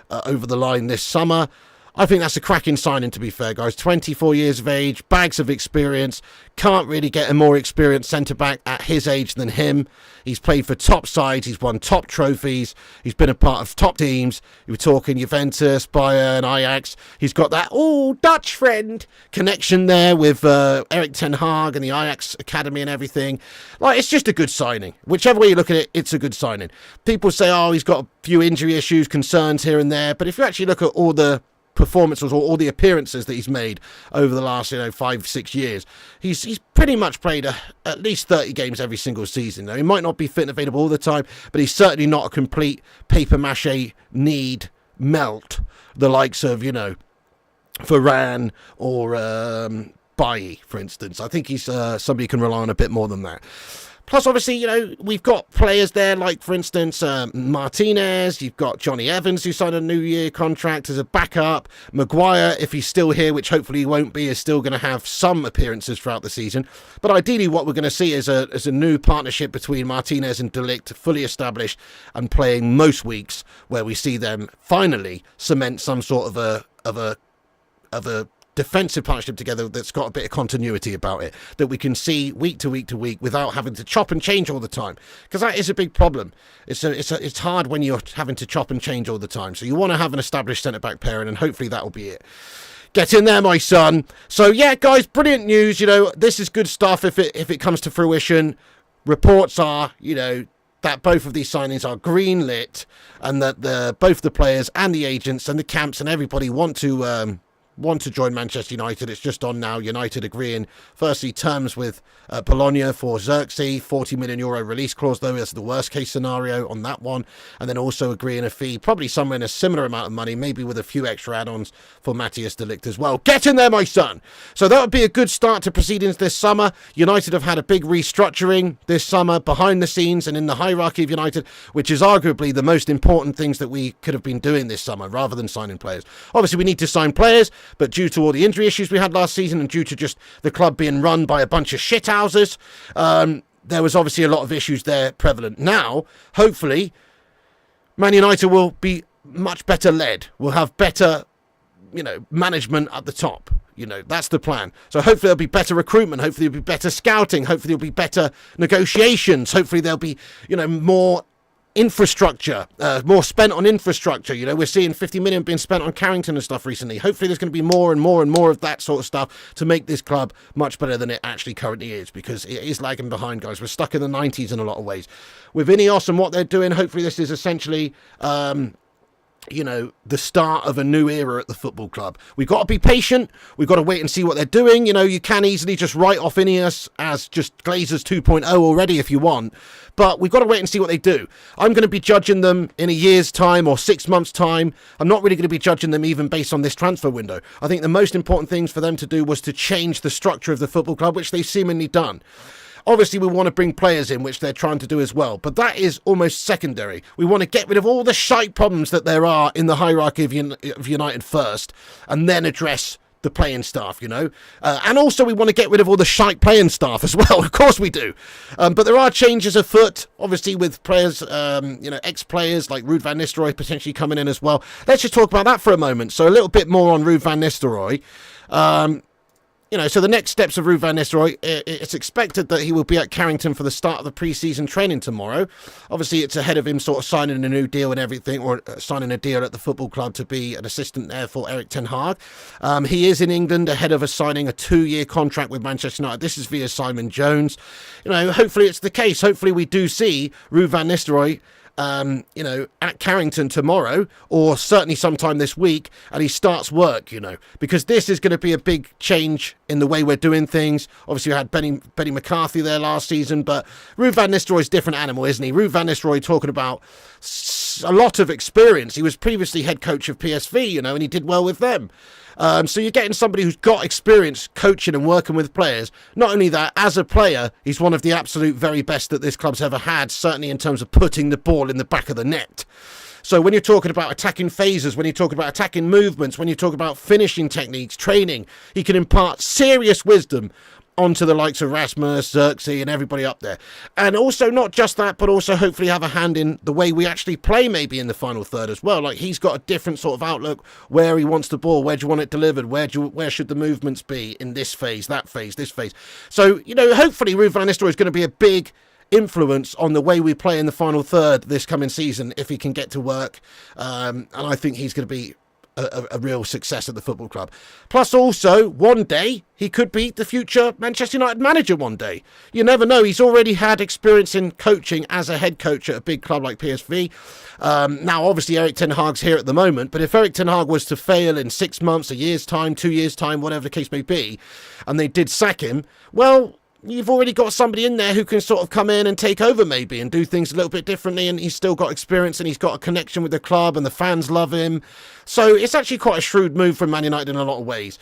S1: over the line this summer. I think that's a cracking signing, to be fair, guys. 24 years of age, bags of experience. Can't really get a more experienced centre-back at his age than him. He's played for top sides. He's won top trophies. He's been a part of top teams. You were talking Juventus, Bayern, Ajax. He's got that, Dutch friend connection there with Erik Ten Hag and the Ajax Academy and everything. Like, it's just a good signing. Whichever way you look at it, it's a good signing. People say, he's got a few injury issues, concerns here and there. But if you actually look at all the performances or all the appearances that he's made over the last 5-6 years, he's pretty much played at least 30 games every single season. Now, he might not be fit and available all the time, but he's certainly not a complete paper mache need melt, the likes of Varane or Beek, for instance. I think he's somebody you can rely on a bit more than that. Plus, obviously, we've got players there like, for instance, Martinez. You've got Johnny Evans, who signed a new-year contract as a backup. Maguire, if he's still here, which hopefully he won't be, is still going to have some appearances throughout the season. But ideally, what we're going to see is a new partnership between Martinez and De Ligt, fully established and playing most weeks, where we see them finally cement some sort of a defensive partnership together that's got a bit of continuity about it, that we can see week to week to week without having to chop and change all the time, because that is a big problem. It's hard when you're having to chop and change all the time. So you want to have an established centre-back pairing, and hopefully that will be it. Get in there, my son. So yeah, guys, brilliant news. This is good stuff if it comes to fruition. Reports are, that both of these signings are green lit, and that both the players and the agents and the camps and everybody want to join Manchester United. It's just on now. United agreeing, firstly, terms with Bologna for Zirkzee, €40 million release clause, though, is the worst case scenario on that one. And then also agreeing a fee, probably somewhere in a similar amount of money, maybe with a few extra add-ons for Matthias De Ligt as well. Get in there, my son! So that would be a good start to proceedings this summer. United have had a big restructuring this summer behind the scenes and in the hierarchy of United, which is arguably the most important things that we could have been doing this summer, rather than signing players. Obviously, we need to sign players, but due to all the injury issues we had last season, and due to just the club being run by a bunch of shithouses, there was obviously a lot of issues there prevalent. Now, hopefully, Man United will be much better led. We'll have better, management at the top. That's the plan. So hopefully there'll be better recruitment. Hopefully there'll be better scouting. Hopefully there'll be better negotiations. Hopefully there'll be, more infrastructure, more spent on infrastructure. We're seeing 50 million being spent on Carrington and stuff recently. Hopefully there's going to be more and more and more of that sort of stuff to make this club much better than it actually currently is, because it is lagging behind, guys. We're stuck in the 90s in a lot of ways. With Ineos and what they're doing, hopefully this is essentially the start of a new era at the football club. We've got to be patient. We've got to wait and see what they're doing. You can easily just write off Ineos as just Glazers 2.0 already if you want, but we've got to wait and see what they do. I'm going to be judging them in a year's time or 6 months' time. I'm not really going to be judging them even based on this transfer window. I think the most important things for them to do was to change the structure of the football club, which they've seemingly done. Obviously, we want to bring players in, which they're trying to do as well. But that is almost secondary. We want to get rid of all the shite problems that there are in the hierarchy of United first, and then address the playing staff, and also we want to get rid of all the shite playing staff as well. Of course we do. But there are changes afoot, obviously, with players, ex-players like Ruud Van Nistelrooy potentially coming in as well. Let's just talk about that for a moment. So a little bit more on Ruud Van Nistelrooy. So the next steps of Ruud Van Nistelrooy, it's expected that he will be at Carrington for the start of the pre-season training tomorrow. Obviously, it's ahead of him sort of signing a new deal and everything, or signing a deal at the football club to be an assistant there for Erik Ten Hag. He is in England ahead of us signing a 2-year contract with Manchester United. This is via Simon Jones. Hopefully it's the case. Hopefully we do see Ruud Van Nistelrooy at Carrington tomorrow, or certainly sometime this week, and he starts work, because this is going to be a big change in the way we're doing things. Obviously, we had Benny McCarthy there last season, but Ruud Van Nistelrooy's a different animal, isn't he? Ruud Van Nistelrooy talking about a lot of experience. He was previously head coach of PSV, and he did well with them. So you're getting somebody who's got experience coaching and working with players. Not only that, as a player, he's one of the absolute very best that this club's ever had, certainly in terms of putting the ball in the back of the net. So when you're talking about attacking phases, when you're talking about attacking movements, when you talk about finishing techniques, training, he can impart serious wisdom onto the likes of Rasmus, Zirkzee and everybody up there. And also not just that, but also hopefully have a hand in the way we actually play maybe in the final third as well. Like, he's got a different sort of outlook, where he wants the ball, where do you want it delivered, where should the movements be in this phase, that phase, this phase. So, hopefully Ruud Van Nistelrooy is going to be a big influence on the way we play in the final third this coming season if he can get to work. And I think he's going to be a real success at the football club. Plus also, one day, he could be the future Manchester United manager one day. You never know. He's already had experience in coaching as a head coach at a big club like PSV. Now, obviously, Erik Ten Hag's here at the moment, but if Erik Ten Hag was to fail in 6 months, a year's time, 2 years' time, whatever the case may be, and they did sack him, well, you've already got somebody in there who can sort of come in and take over maybe and do things a little bit differently, and he's still got experience and he's got a connection with the club and the fans love him. So it's actually quite a shrewd move from Man United in a lot of ways.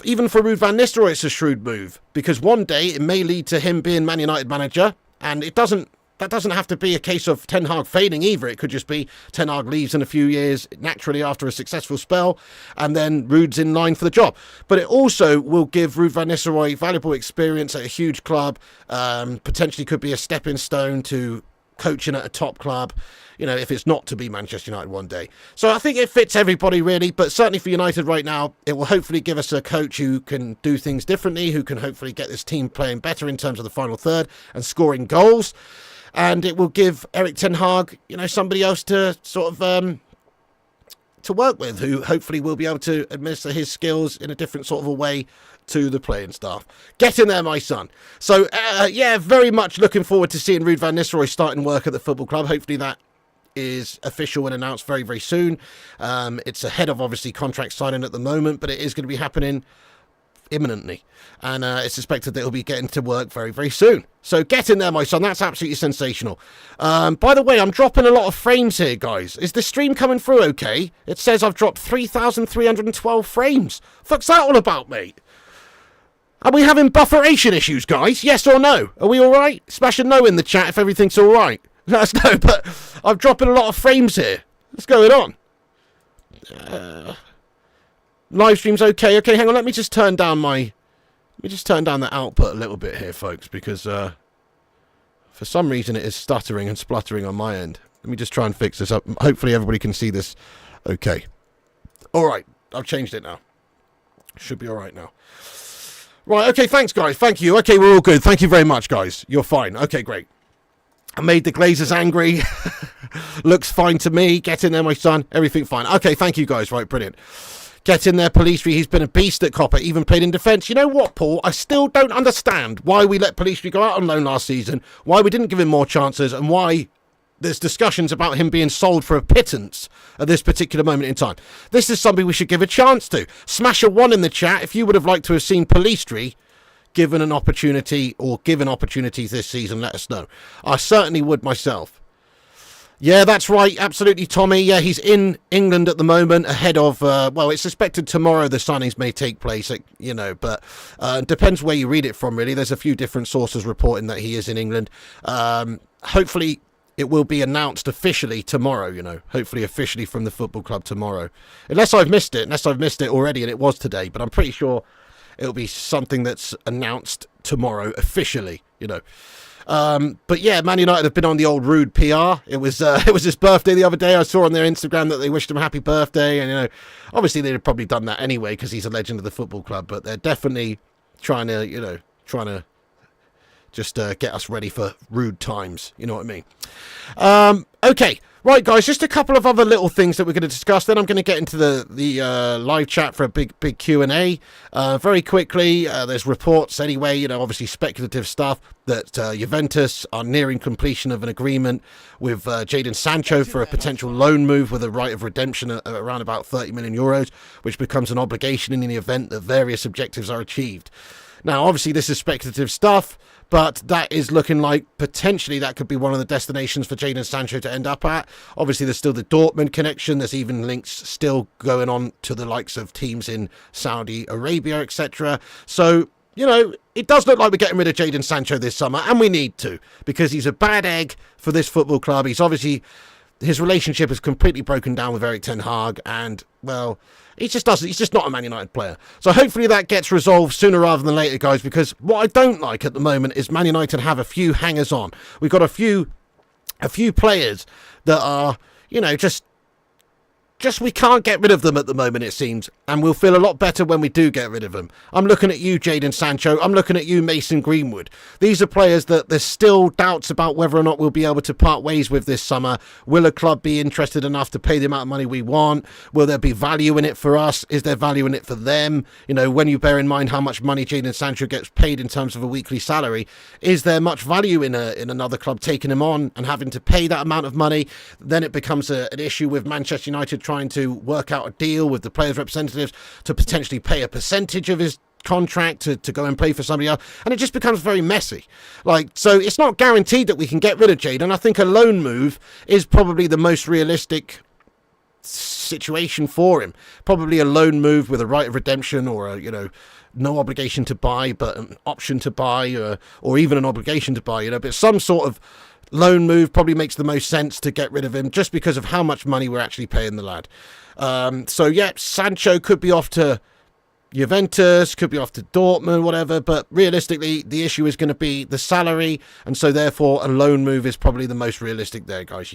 S1: Even for Ruud Van Nistelrooy, it's a shrewd move, because one day it may lead to him being Man United manager, and that doesn't have to be a case of Ten Hag fading either. It could just be Ten Hag leaves in a few years naturally after a successful spell, and then Ruud's in line for the job. But it also will give Ruud Van Nistelrooy valuable experience at a huge club, potentially could be a stepping stone to coaching at a top club, if it's not to be Manchester United one day. So I think it fits everybody really, but certainly for United right now, it will hopefully give us a coach who can do things differently, who can hopefully get this team playing better in terms of the final third and scoring goals. And it will give Erik Ten Hag, somebody else to sort of to work with, who hopefully will be able to administer his skills in a different sort of a way to the playing staff. Get in there, my son. So, very much looking forward to seeing Ruud Van Nistelrooy starting work at the football club. Hopefully that is official and announced very, very soon. It's ahead of, obviously, contract signing at the moment, but it is going to be happening imminently, and it's suspected that he'll be getting to work very, very soon. So get in there, my son. That's absolutely sensational. By the way, I'm dropping a lot of frames here, guys. Is the stream coming through okay? It says I've dropped 3,312 frames. Fuck's that all about, mate? Are we having bufferation issues, guys? Yes or no? Are we all right? Smash a no in the chat if everything's all right. Let us know. But I'm dropping a lot of frames here. What's going on? Live stream's okay. Okay, hang on. Let me just turn down the output a little bit here, folks, because For some reason, it is stuttering and spluttering on my end. Let me just try and fix this up. Hopefully, everybody can see this. Okay. All right. I've changed it now. Should be all right now. Right. Okay. Thanks, guys. Thank you. Okay. We're all good. Thank you very much, guys. You're fine. Okay. Great. I made the Glazers angry. Looks fine to me. Get in there, my son. Everything fine. Okay. Thank you, guys. Right. Brilliant. Get in there, Pellistri. He's been a beast at Copper, even played in defence. You know what, Paul? I still don't understand why we let Pellistri go out on loan last season, why we didn't give him more chances, and why there's discussions about him being sold for a pittance at this particular moment in time. This is something we should give a chance to. Smash a 1 in the chat if you would have liked to have seen Pellistri given an opportunity or given opportunities this season. Let us know. I certainly would myself. Yeah, that's right. Absolutely, Tommy. Yeah, he's in England at the moment ahead of, well, it's suspected tomorrow the signings may take place, you know, but depends where you read it from, really. There's a few different sources reporting that he is in England. Hopefully it will be announced officially tomorrow, you know, hopefully officially from the football club tomorrow. Unless I've missed it already and it was today, but I'm pretty sure it'll be something that's announced tomorrow officially, you know. But yeah, Man United have been on the old Ruud PR. It was his birthday the other day. I saw on their Instagram that they wished him happy birthday, and you know, obviously they'd have probably done that anyway because he's a legend of the football club. But they're definitely trying to just get us ready for rude times. You know what I mean? Okay. Right, guys, just a couple of other little things that we're going to discuss. Then I'm going to get into the live chat for a big Q&A. Very quickly, there's reports anyway, you know, obviously speculative stuff, that Juventus are nearing completion of an agreement with Jadon Sancho for a potential loan move with a right of redemption at around about 30 million euros, which becomes an obligation in the event that various objectives are achieved. Now, obviously, this is speculative stuff, but that is looking like potentially that could be one of the destinations for Jadon Sancho to end up at. Obviously, there's still the Dortmund connection. There's even links still going on to the likes of teams in Saudi Arabia, etc. So, you know, it does look like we're getting rid of Jadon Sancho this summer, and we need to, because he's a bad egg for this football club. He's obviously, his relationship has completely broken down with Erik Ten Hag, and, well, he's just not a Man United player. So hopefully that gets resolved sooner rather than later, guys, because what I don't like at the moment is Man United have a few hangers-on. We've got a few players that are, you know, just we can't get rid of them at the moment, it seems, and we'll feel a lot better when we do get rid of them. I'm looking at you, Jadon Sancho. I'm looking at you, Mason Greenwood. These are players that there's still doubts about whether or not we'll be able to part ways with this summer. Will a club be interested enough to pay the amount of money we want? Will there be value in it for us? Is there value in it for them? You know, when you bear in mind how much money Jadon Sancho gets paid in terms of a weekly salary, is there much value in another club taking him on and having to pay that amount of money? Then it becomes an issue with Manchester United trying to work out a deal with the players' representatives to potentially pay a percentage of his contract to go and play for somebody else, and it just becomes very messy. Like, so it's not guaranteed that we can get rid of Jadon. I think a loan move is probably the most realistic situation for him. Probably a loan move with a right of redemption, or a, you know, no obligation to buy but an option to buy, or even an obligation to buy, you know, but some sort of loan move probably makes the most sense to get rid of him, just because of how much money we're actually paying the lad. So yeah, Sancho could be off to Juventus, could be off to Dortmund, whatever, but realistically the issue is going to be the salary, and so therefore a loan move is probably the most realistic there, guys.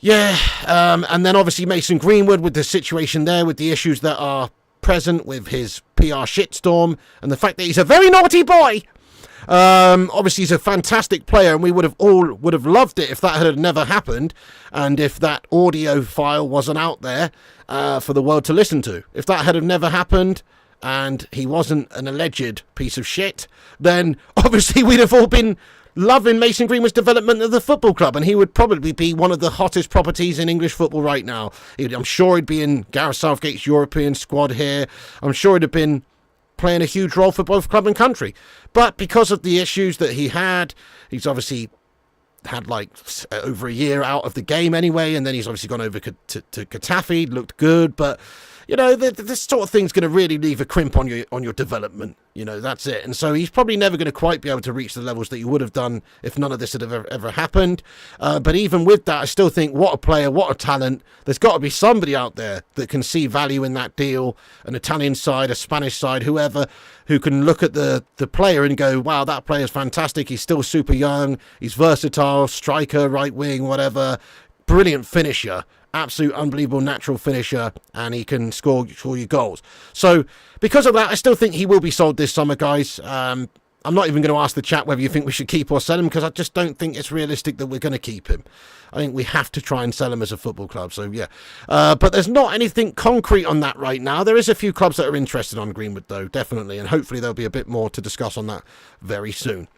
S1: And then obviously Mason Greenwood, with the situation there, with the issues that are present with his PR shitstorm and the fact that he's a very naughty boy. Obviously he's a fantastic player, and we would have loved it if that had never happened, and if that audio file wasn't out there for the world to listen to. If that had never happened and he wasn't an alleged piece of shit, then obviously we'd have all been loving Mason Greenwood's development of the football club, and he would probably be one of the hottest properties in English football right now. I'm sure he'd be in Gareth Southgate's European squad here. I'm sure he'd have been playing a huge role for both club and country. But because of the issues that he had, he's obviously had like over a year out of the game anyway, and then he's obviously gone over to Getafe, looked good, but you know, this sort of thing's going to really leave a crimp on your development. You know, that's it. And so he's probably never going to quite be able to reach the levels that you would have done if none of this had ever happened. But even with that, I still think, what a player, what a talent. There's got to be somebody out there that can see value in that deal, an Italian side, a Spanish side, whoever, who can look at the player and go, wow, that player's fantastic. He's still super young. He's versatile, striker, right wing, whatever. Brilliant finisher. Absolute unbelievable natural finisher, and he can score you goals. So because of that, I still think he will be sold this summer, guys. I'm not even going to ask the chat whether you think we should keep or sell him, because I just don't think it's realistic that we're going to keep him. I think we have to try and sell him as a football club. So yeah, but there's not anything concrete on that right now. There is a few clubs that are interested on Greenwood, though, definitely, and hopefully there'll be a bit more to discuss on that very soon.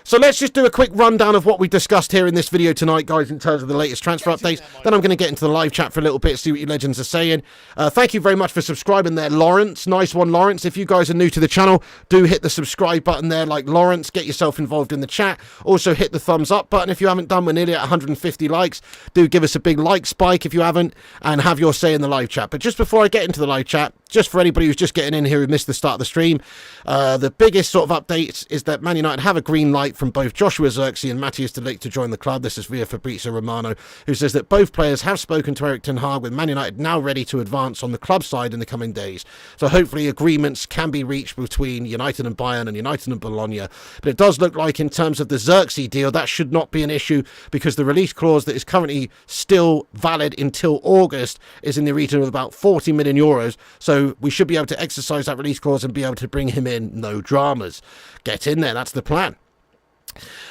S1: So let's just do a quick rundown of what we discussed here in this video tonight, guys, in terms of the latest transfer updates. Then I'm going to get into the live chat for a little bit, see what you legends are saying. Thank you very much for subscribing there, Lawrence. Nice one, Lawrence. If you guys are new to the channel, do hit the subscribe button there like Lawrence. Get yourself involved in the chat. Also hit the thumbs up button if you haven't done. We're nearly at 150 likes. Do give us a big like spike if you haven't, and have your say in the live chat. But just before I get into the live chat, just for anybody who's just getting in here who missed the start of the stream, the biggest sort of updates is that Man United have a green light from both Joshua Zirkzee and Matthias De Ligt to join the club. This is via Fabrizio Romano, who says that both players have spoken to Erik Ten Hag, with Man United now ready to advance on the club side in the coming days. So hopefully agreements can be reached between United and Bayern and United and Bologna. But it does look like in terms of the Zirkzee deal, that should not be an issue, because the release clause that is currently still valid until August is in the region of about 40 million euros. So we should be able to exercise that release clause and be able to bring him in, no dramas. Get in there, that's the plan.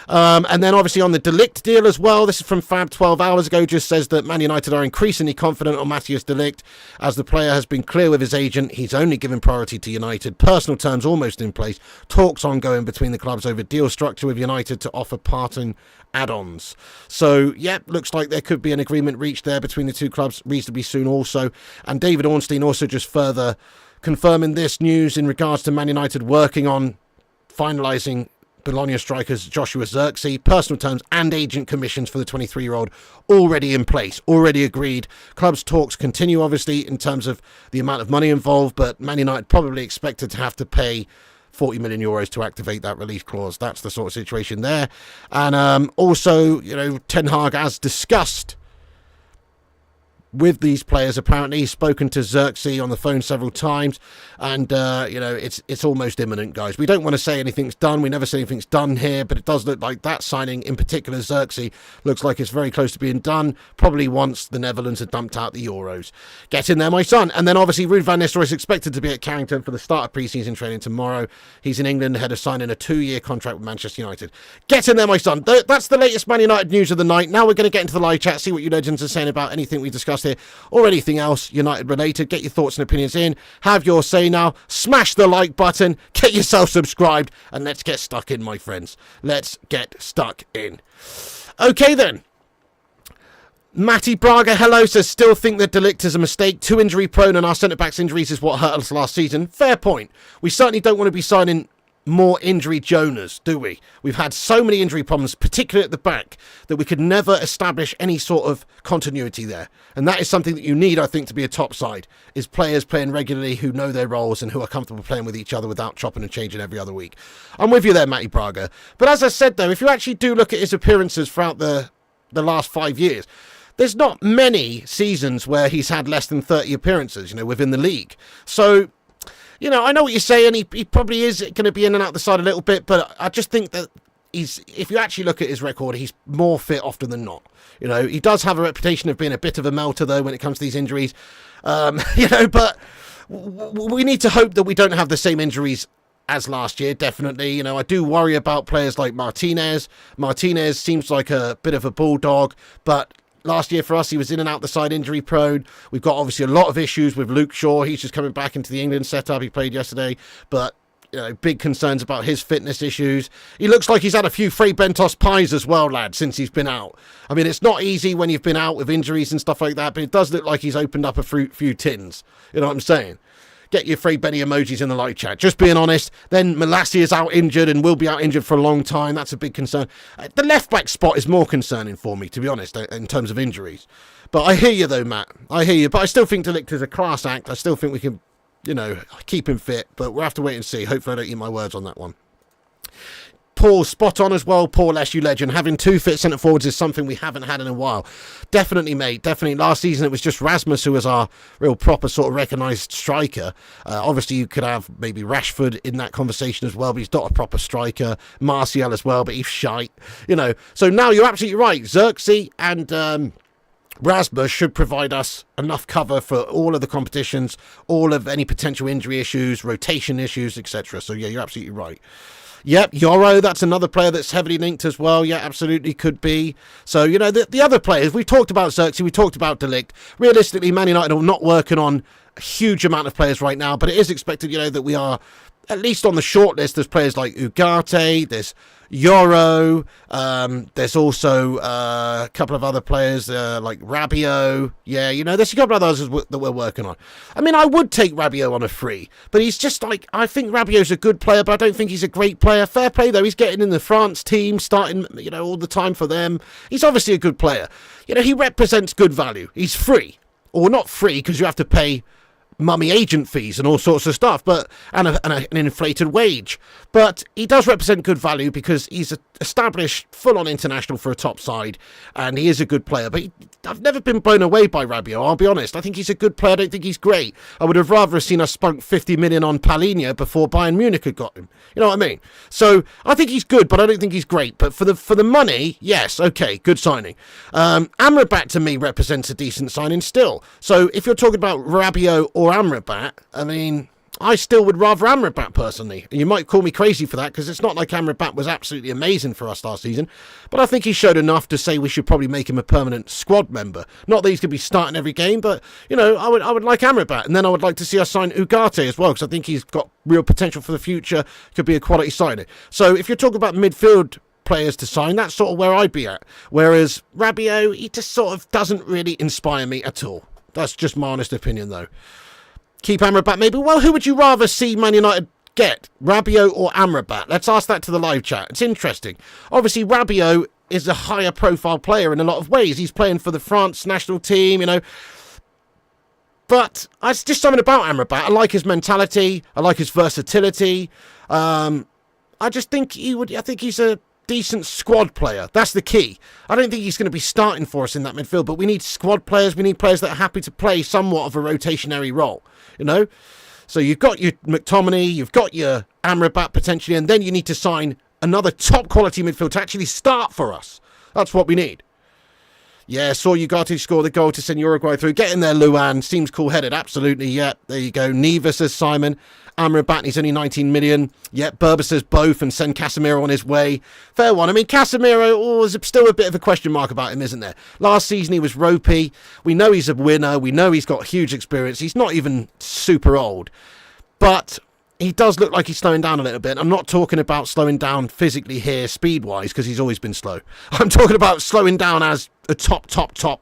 S1: And then obviously on the De Ligt deal as well, this is from Fab 12 hours ago, just says that Man United are increasingly confident on Matthias De Ligt, as the player has been clear with his agent. He's only given priority to United. Personal terms almost in place. Talks ongoing between the clubs over deal structure with United to offer parting add-ons. So yeah, looks like there could be an agreement reached there between the two clubs reasonably soon also. And David Ornstein also just further confirming this news in regards to Man United working on finalising Bologna strikers Joshua Zirkzee. Personal terms and agent commissions for the 23-year-old already in place, already agreed. Clubs talks continue, obviously, in terms of the amount of money involved, but Man United probably expected to have to pay 40 million euros to activate that release clause. That's the sort of situation there. And also, you know, Ten Hag, as discussed with these players, apparently he's spoken to Zirkzee on the phone several times, and you know, it's almost imminent, guys. We don't want to say anything's done. We never say anything's done here, but it does look like that signing, in particular Zirkzee, looks like it's very close to being done, probably once the Netherlands have dumped out the Euros. Get in there, my son. And then obviously Ruud Van Nistelrooy is expected to be at Carrington for the start of pre-season training tomorrow. He's in England ahead of signing a 2-year contract with Manchester United. Get in there, my son. That's the latest Man United news of the night. Now we're going to get into the live chat, see what you legends are saying about anything we discussed here or anything else United related. Get your thoughts and opinions in. Have your say now. Smash the like button. Get yourself subscribed. And let's get stuck in, my friends. Let's get stuck in. Okay, then. Matty Braga, hello, says, still think that De Ligt is a mistake. Too injury prone, and our centre-backs injuries is what hurt us last season. Fair point. We certainly don't want to be signing more injury Jonas, do we? We've had so many injury problems, particularly at the back, that we could never establish any sort of continuity there. And that is something that you need, I think, to be a top side, is players playing regularly who know their roles and who are comfortable playing with each other without chopping and changing every other week. I'm with you there, Matty Braga. But as I said, though, if you actually do look at his appearances throughout the last 5 years, there's not many seasons where he's had less than 30 appearances, you know, within the league. So, you know, I know what you're saying. He probably is going to be in and out the side a little bit, but I just think that if you actually look at his record, he's more fit often than not. You know, he does have a reputation of being a bit of a melter, though, when it comes to these injuries. You know, but we need to hope that we don't have the same injuries as last year, definitely. You know, I do worry about players like Martinez. Martinez seems like a bit of a bulldog, but last year for us, he was in and out the side, injury prone. We've got obviously a lot of issues with Luke Shaw. He's just coming back into the England setup. He played yesterday, but you know, big concerns about his fitness issues. He looks like he's had a few Frey Bentos pies as well, lad, since he's been out. I mean, it's not easy when you've been out with injuries and stuff like that, but it does look like he's opened up a few tins. You know what I'm saying? get your Frey Benny emojis in the live chat. Just being honest. Then Malassi is out injured and will be out injured for a long time. That's a big concern. The left-back spot is more concerning for me, to be honest, in terms of injuries. But I hear you, though, Matt. I hear you. But I still think De Ligt is a class act. I still think we can, keep him fit. But we'll have to wait and see. Hopefully I don't eat my words on that one. Paul, spot on as well. Paul S, you legend. Having 2 fit centre forwards is something we haven't had in a while. Definitely, mate. Definitely. Last season it was just Rasmus who was our real proper sort of recognised striker. Obviously you could have maybe Rashford in that conversation as well, but he's not a proper striker. Martial as well, but he's shite. So now you're absolutely right. Zirkzee and Rasmus should provide us enough cover for all of the competitions, all of any potential injury issues, rotation issues, etc. So yeah, you're absolutely right. Yep, Yoro, that's another player that's heavily linked as well. Yeah, absolutely could be. So, the other players, we talked about Zirkzee, we talked about De Ligt. Realistically, Man United are not working on a huge amount of players right now, but it is expected, that we are, at least on the short list, there's players like Ugarte, there's Yoro, there's also a couple of other players like Rabiot. Yeah, there's a couple of others that we're working on. I mean, I would take Rabiot on a free, but he's just I think Rabiot's a good player, but I don't think he's a great player. Fair play, though. He's getting in the France team, starting, all the time for them. He's obviously a good player. He represents good value. He's free. Or not free, because you have to pay mummy agent fees and all sorts of stuff, but and an inflated wage. But he does represent good value because he's an established full-on international for a top side, and he is a good player. But I've never been blown away by Rabiot, I'll be honest. I think he's a good player. I don't think he's great. I would have rather seen us spunk 50 million on Palhinha before Bayern Munich had got him. You know what I mean? So I think he's good, but I don't think he's great. But for the money, yes, okay, good signing. Amrabat to me represents a decent signing still. So if you're talking about Rabiot or Amrabat, I mean, I still would rather Amrabat personally. You might call me crazy for that because it's not like Amrabat was absolutely amazing for us last season, but I think he showed enough to say we should probably make him a permanent squad member. Not that he's going to be starting every game, but I would like Amrabat, and then I would like to see us sign Ugarte as well because I think he's got real potential for the future. Could be a quality signing. So if you're talking about midfield players to sign, that's sort of where I'd be at. Whereas Rabiot, he just sort of doesn't really inspire me at all. That's just my honest opinion, though. Keep Amrabat maybe. Well, who would you rather see Man United get? Rabiot or Amrabat? Let's ask that to the live chat. It's interesting. Obviously, Rabiot is a higher profile player in a lot of ways. He's playing for the France national team, But it's just something about Amrabat. I like his mentality. I like his versatility. I just think I think he's a decent squad player. That's the key. I don't think he's going to be starting for us in that midfield, but we need squad players. We need players that are happy to play somewhat of a rotationary role, So you've got your McTominay, you've got your Amrabat potentially, and then you need to sign another top quality midfield to actually start for us. That's what we need. Yeah, saw Ugarte score the goal to send Uruguay through. Get in there, Luan. Seems cool-headed. Absolutely, yeah. There you go. Neva says Simon. Amrabat, he's only 19 million. Yeah, Berber says both and send Casemiro on his way. Fair one. I mean, Casemiro, there's still a bit of a question mark about him, isn't there? Last season he was ropey. We know he's a winner. We know he's got huge experience. He's not even super old. But he does look like he's slowing down a little bit. I'm not talking about slowing down physically here, speed-wise, because he's always been slow. I'm talking about slowing down as a top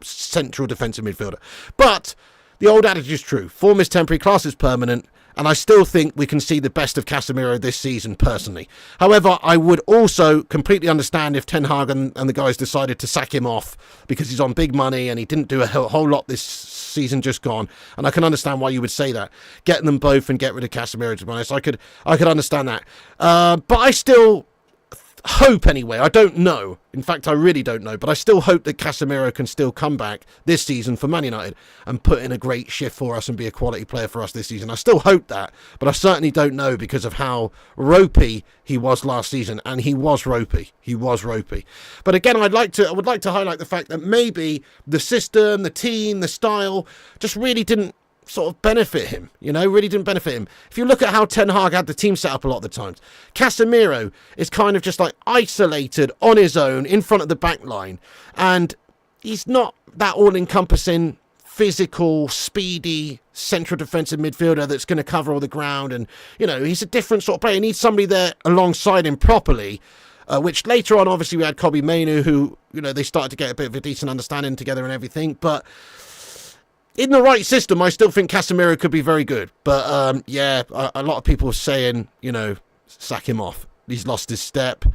S1: central defensive midfielder. But the old adage is true. Form is temporary, class is permanent, and I still think we can see the best of Casemiro this season, personally. However, I would also completely understand if Ten Hag and the guys decided to sack him off because he's on big money and he didn't do a whole lot this season just gone, and I can understand why you would say that. Get them both and get rid of Casemiro, to be honest. I could understand that. But I still hope anyway. I don't know. In fact, I really don't know. But I still hope that Casemiro can still come back this season for Man United and put in a great shift for us and be a quality player for us this season. I still hope that, but I certainly don't know because of how ropey he was last season, and he was ropey. He was ropey. But again, I would like to highlight the fact that maybe the system, the team, the style just really didn't sort of benefit him, really didn't benefit him. If you look at how Ten Hag had the team set up a lot of the times, Casemiro is kind of just like isolated on his own in front of the back line, and he's not that all-encompassing, physical, speedy central defensive midfielder that's going to cover all the ground, and he's a different sort of player. He needs somebody there alongside him properly, which later on obviously we had Kobbie Mainoo, who they started to get a bit of a decent understanding together and everything, but in the right system, I still think Casemiro could be very good. But, yeah, a lot of people are saying, sack him off. He's lost his step.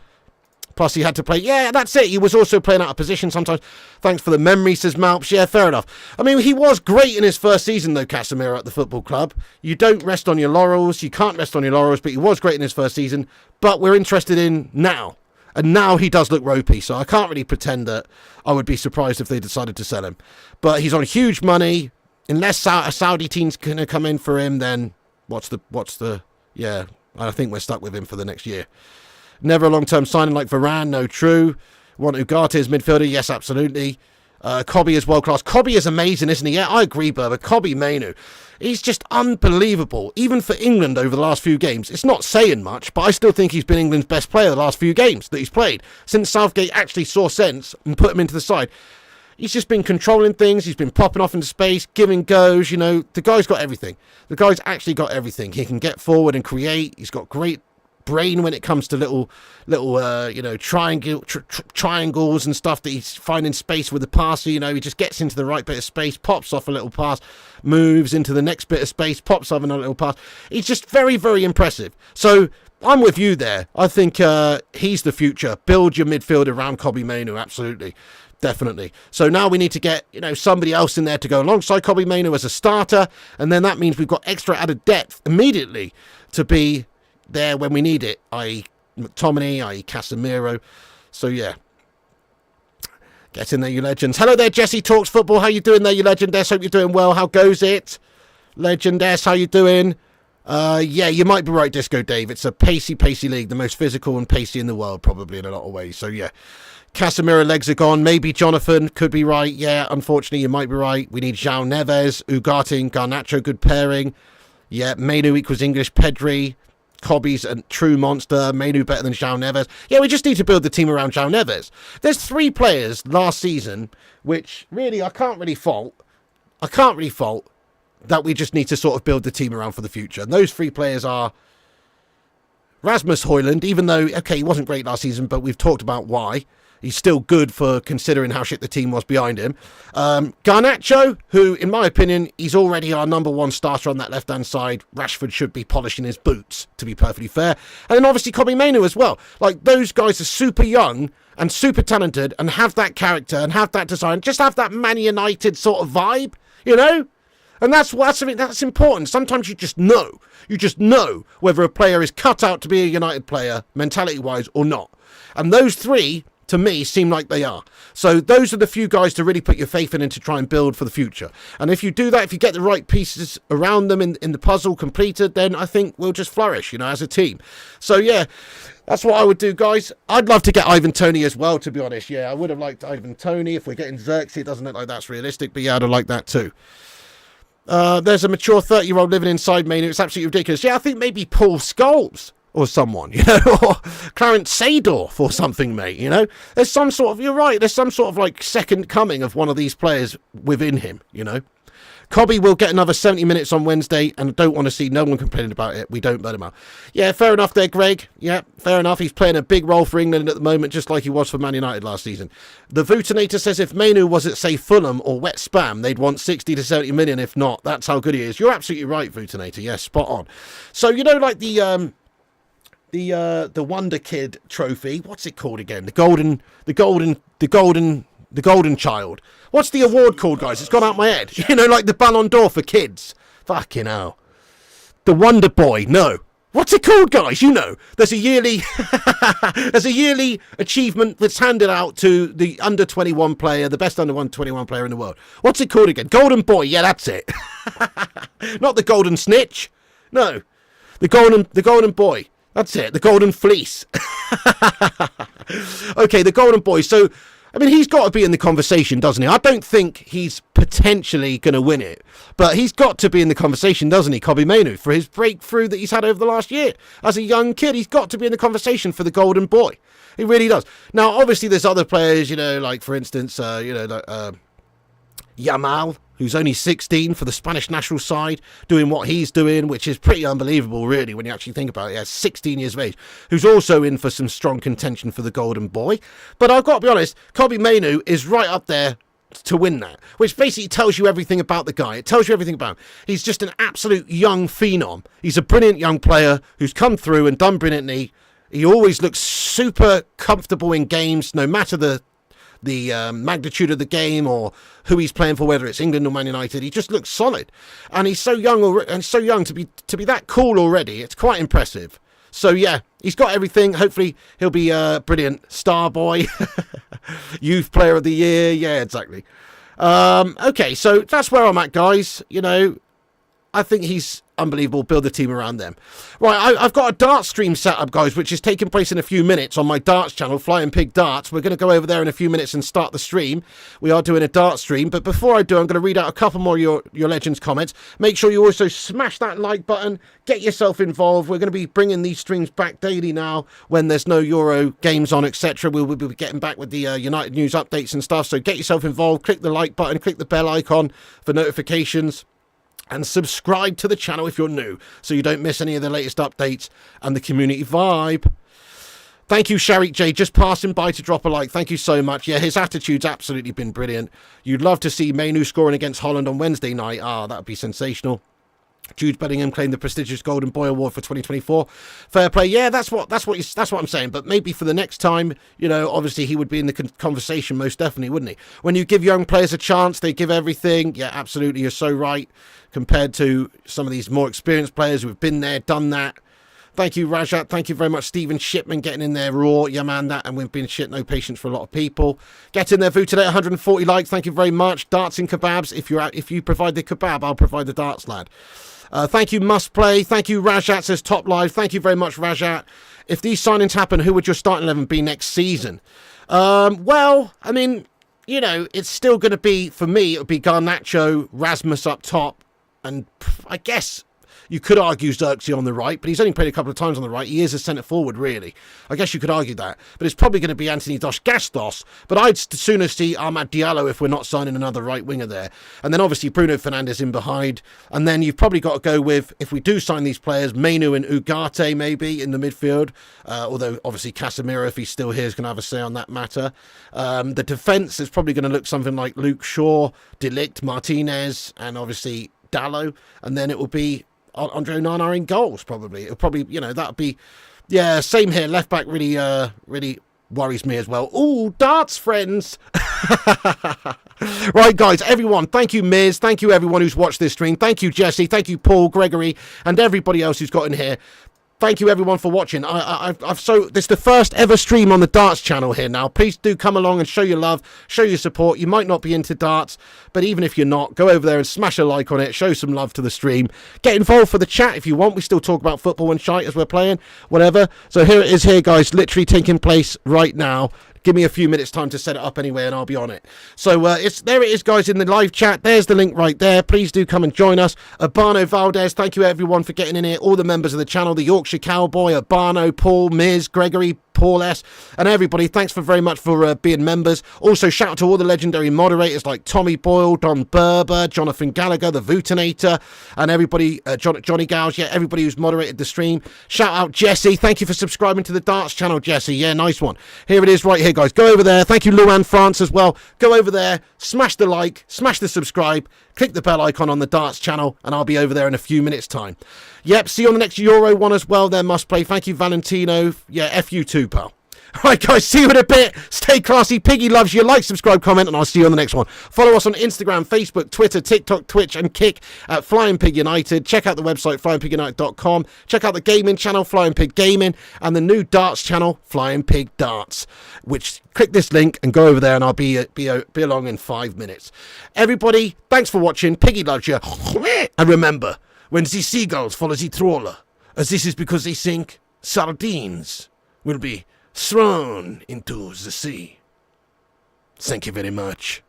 S1: Plus, he had to play. Yeah, that's it. He was also playing out of position sometimes. Thanks for the memory, says Malps. Yeah, fair enough. I mean, he was great in his first season, though, Casemiro, at the football club. You don't rest on your laurels. You can't rest on your laurels, but he was great in his first season. But we're interested in now. And now he does look ropey, so I can't really pretend that I would be surprised if they decided to sell him. But he's on huge money. Unless a Saudi team's going to come in for him, then what's the... Yeah, I think we're stuck with him for the next year. Never a long-term signing like Varane, no true. Want Ugarte as midfielder? Yes, absolutely. Kobe is world-class. Kobe is amazing, isn't he? Yeah, I agree, Berber. Kobe Mainoo. He's just unbelievable. Even for England over the last few games. It's not saying much, but I still think he's been England's best player the last few games that he's played. Since Southgate actually saw sense and put him into the side. He's just been controlling things. He's been popping off into space, giving goes. The guy's got everything. The guy's actually got everything. He can get forward and create. He's got great brain when it comes to little triangles and stuff that he's finding space with the passer. He just gets into the right bit of space, pops off a little pass, moves into the next bit of space, pops off another little pass. He's just very, very impressive. So I'm with you there. I think he's the future. Build your midfield around Kobe Mainoo, absolutely. Definitely. So now we need to get, somebody else in there to go alongside Kobe Mainoo as a starter, and then that means we've got extra added depth immediately to be there when we need it, i.e. McTominay, i.e. Casemiro. So yeah, get in there, you legends. Hello there, Jesse Talks Football. How you doing there, you legend S? Hope you're doing well. How goes it? Legend S, how you doing? Yeah, you might be right, Disco Dave. It's a pacey league, the most physical and pacey in the world, probably in a lot of ways. So yeah, Casemiro legs are gone. Maybe Jonathan could be right. Yeah, unfortunately, you might be right. We need João Neves, Ugarte and Garnacho, good pairing. Yeah, Mainoo equals English Pedri. Kobe's a true monster. Mainoo better than João Neves. Yeah, we just need to build the team around João Neves. There's 3 players last season, which really I can't really fault that we just need to sort of build the team around for the future. And those 3 players are Rasmus Højlund, even though, okay, he wasn't great last season, but we've talked about why. He's still good for considering how shit the team was behind him. Garnacho, who, in my opinion, he's already our number 1 starter on that left-hand side. Rashford should be polishing his boots, to be perfectly fair. And then obviously Kobe Mainoo as well. Like, those guys are super young and super talented and have that character and have that design. Just have that Man United sort of vibe, And that's important. Sometimes you just know. You just know whether a player is cut out to be a United player, mentality-wise, or not. And those 3... to me, seem like they are. So those are the few guys to really put your faith in and to try and build for the future. And if you do that, if you get the right pieces around them in the puzzle completed, then I think we'll just flourish, as a team. So, yeah, that's what I would do, guys. I'd love to get Ivan Toney as well, to be honest. Yeah, I would have liked Ivan Toney. If we're getting Zirkzee, it doesn't look like that's realistic. But, yeah, I'd have liked that too. There's a mature 30-year-old living inside Mainoo. It's absolutely ridiculous. Yeah, I think maybe Paul Scholes. Or someone, or Clarence Seedorf or something, mate, There's some sort of, you're right, there's some sort of, like, second coming of one of these players within him, Kobe will get another 70 minutes on Wednesday, and I don't want to see no one complaining about it. We don't burn him out. Yeah, fair enough there, Greg. Yeah, fair enough. He's playing a big role for England at the moment, just like he was for Man United last season. The Vutinator says if Mainoo was at, say, Fulham or Wet Spam, they'd want 60 to 70 million. If not, that's how good he is. You're absolutely right, Vutinator. Yeah, spot on. So, like the Wonder Kid trophy. What's it called again? The Golden Child. What's the award called, guys? It's gone out my head. Like the Ballon d'Or for kids. Fucking hell. The Wonder Boy. No. What's it called, guys? There's a yearly achievement that's handed out to the under 21 player, the best under 21 player in the world. What's it called again? Golden Boy. Yeah, that's it. Not the Golden Snitch. No. The Golden Boy. That's it, the Golden Fleece. Okay, the Golden Boy. So, I mean, he's got to be in the conversation, doesn't he? I don't think he's potentially going to win it, but he's got to be in the conversation, doesn't he, Kobe Mainoo, for his breakthrough that he's had over the last year. As a young kid, he's got to be in the conversation for the Golden Boy. He really does. Now, obviously, there's other players, like, for instance, Yamal, who's only 16 for the Spanish national side, doing what he's doing, which is pretty unbelievable, really, when you actually think about it. He has 16 years of age, who's also in for some strong contention for the Golden Boy. But I've got to be honest, Kobe Mainoo is right up there to win that, which basically tells you everything about the guy. It tells you everything about him. He's just an absolute young phenom. He's a brilliant young player who's come through and done brilliantly. He always looks super comfortable in games, no matter the magnitude of the game or who he's playing for, whether it's England or Man United. He just looks solid, and he's so young to be that cool already. It's quite impressive. So yeah, he's got everything. Hopefully he'll be a brilliant star boy, youth player of the year. Yeah, exactly. Okay, so that's where I'm at, guys. You know, I think he's unbelievable. Build the team around them. Right, I've got a darts stream set up, guys, which is taking place in a few minutes on my darts channel, Flying Pig Darts. We're going to go over there in a few minutes and start the stream. We are doing a darts stream, but before I do, I'm going to read out a couple more of your Legends comments. Make sure you also smash that like button, get yourself involved. We're going to be bringing these streams back daily now when there's no Euro games on, etc. We'll be getting back with the United news updates and stuff, so get yourself involved, click the like button, click the bell icon for notifications, and subscribe to the channel if you're new, so you don't miss any of the latest updates and the community vibe. Thank you, Sharik J, just passing by to drop a like. Thank you so much. Yeah, his attitude's absolutely been brilliant. You'd love to see Mainu scoring against Holland on Wednesday night. Ah, that would be sensational. Jude Bellingham claimed the prestigious Golden Boy Award for 2024. Fair play. Yeah, that's what I'm saying. But maybe for the next time, you know, obviously he would be in the conversation most definitely, wouldn't he? When you give young players a chance, they give everything. Yeah, absolutely. You're so right. Compared to some of these more experienced players who have been there, done that. Thank you, Rajat. Thank you very much, Stephen Shipman, getting in there raw. Yeah, man, that, and we've been shit, no patience for a lot of people. Get in there, Vu, today, 140 likes. Thank you very much. Darts and kebabs. If you provide the kebab, I'll provide the darts, lad. Thank you, Must Play. Thank you, Rajat, says Top Live. Thank you very much, Rajat. If these signings happen, who would your starting 11 be next season? Well, I mean, you know, it's still going to be, for me, it would be Garnacho, Rasmus up top, and I guess you could argue Zirkzee on the right, but he's only played a couple of times on the right. He is a centre forward, really. I guess you could argue that. But it's probably going to be Anthony Dos Gastos. But I'd sooner see Ahmad Diallo if we're not signing another right winger there. And then obviously Bruno Fernandes in behind. And then you've probably got to go with, if we do sign these players, Mainu and Ugarte maybe in the midfield. Although obviously Casemiro, if he's still here, is going to have a say on that matter. The defence is probably going to look something like Luke Shaw, De Ligt, Martinez, and obviously Dallo. And then it will be Andre Onana in goals, probably. It'll probably, you know, that'll be, yeah, same here. Left back really worries me as well. Ooh, darts, friends. Right, guys, everyone, thank you, Miz. Thank you, everyone who's watched this stream. Thank you, Jesse. Thank you, Paul, Gregory, and everybody else who's got in here. Thank you, everyone, for watching. This is the first ever stream on the Darts channel here now. Please do come along and show your love, show your support. You might not be into darts, but even if you're not, go over there and smash a like on it. Show some love to the stream. Get involved for the chat if you want. We still talk about football and shite as we're playing, whatever. So here it is here, guys, literally taking place right now. Give me a few minutes time to set it up anyway, and I'll be on it. So there it is, guys, in the live chat. There's the link right there. Please do come and join us. Urbano Valdez, thank you, everyone, for getting in here. All the members of the channel, the Yorkshire Cowboy, Urbano, Paul, Miz, Gregory, Paul S, and everybody. Thanks very much for being members. Also, shout out to all the legendary moderators like Tommy Boyle, Don Berber, Jonathan Gallagher, the Vutinator, and everybody, Johnny Gals, yeah, everybody who's moderated the stream. Shout out Jesse. Thank you for subscribing to the Darts channel, Jesse. Yeah, nice one. Here it is right here, guys. Go over there. Thank you, Luan France, as well. Go over there, smash the like, smash the subscribe, click the bell icon on the Darts channel, and I'll be over there in a few minutes' time. Yep, see you on the next Euro one as well there, Must Play. Thank you, Valentino. Yeah, F you too, pal. Right, guys, see you in a bit. Stay classy. Piggy loves you. Like, subscribe, comment, and I'll see you on the next one. Follow us on Instagram, Facebook, Twitter, TikTok, Twitch, and Kick at Flying Pig United. Check out the website, flyingpigunited.com. Check out the gaming channel, Flying Pig Gaming, and the new darts channel, Flying Pig Darts. Which, click this link and go over there, and I'll be along in 5 minutes. Everybody, thanks for watching. Piggy loves you. And remember, when the seagulls follow the trawler, as this is because they think sardines will be thrown into the sea. Thank you very much.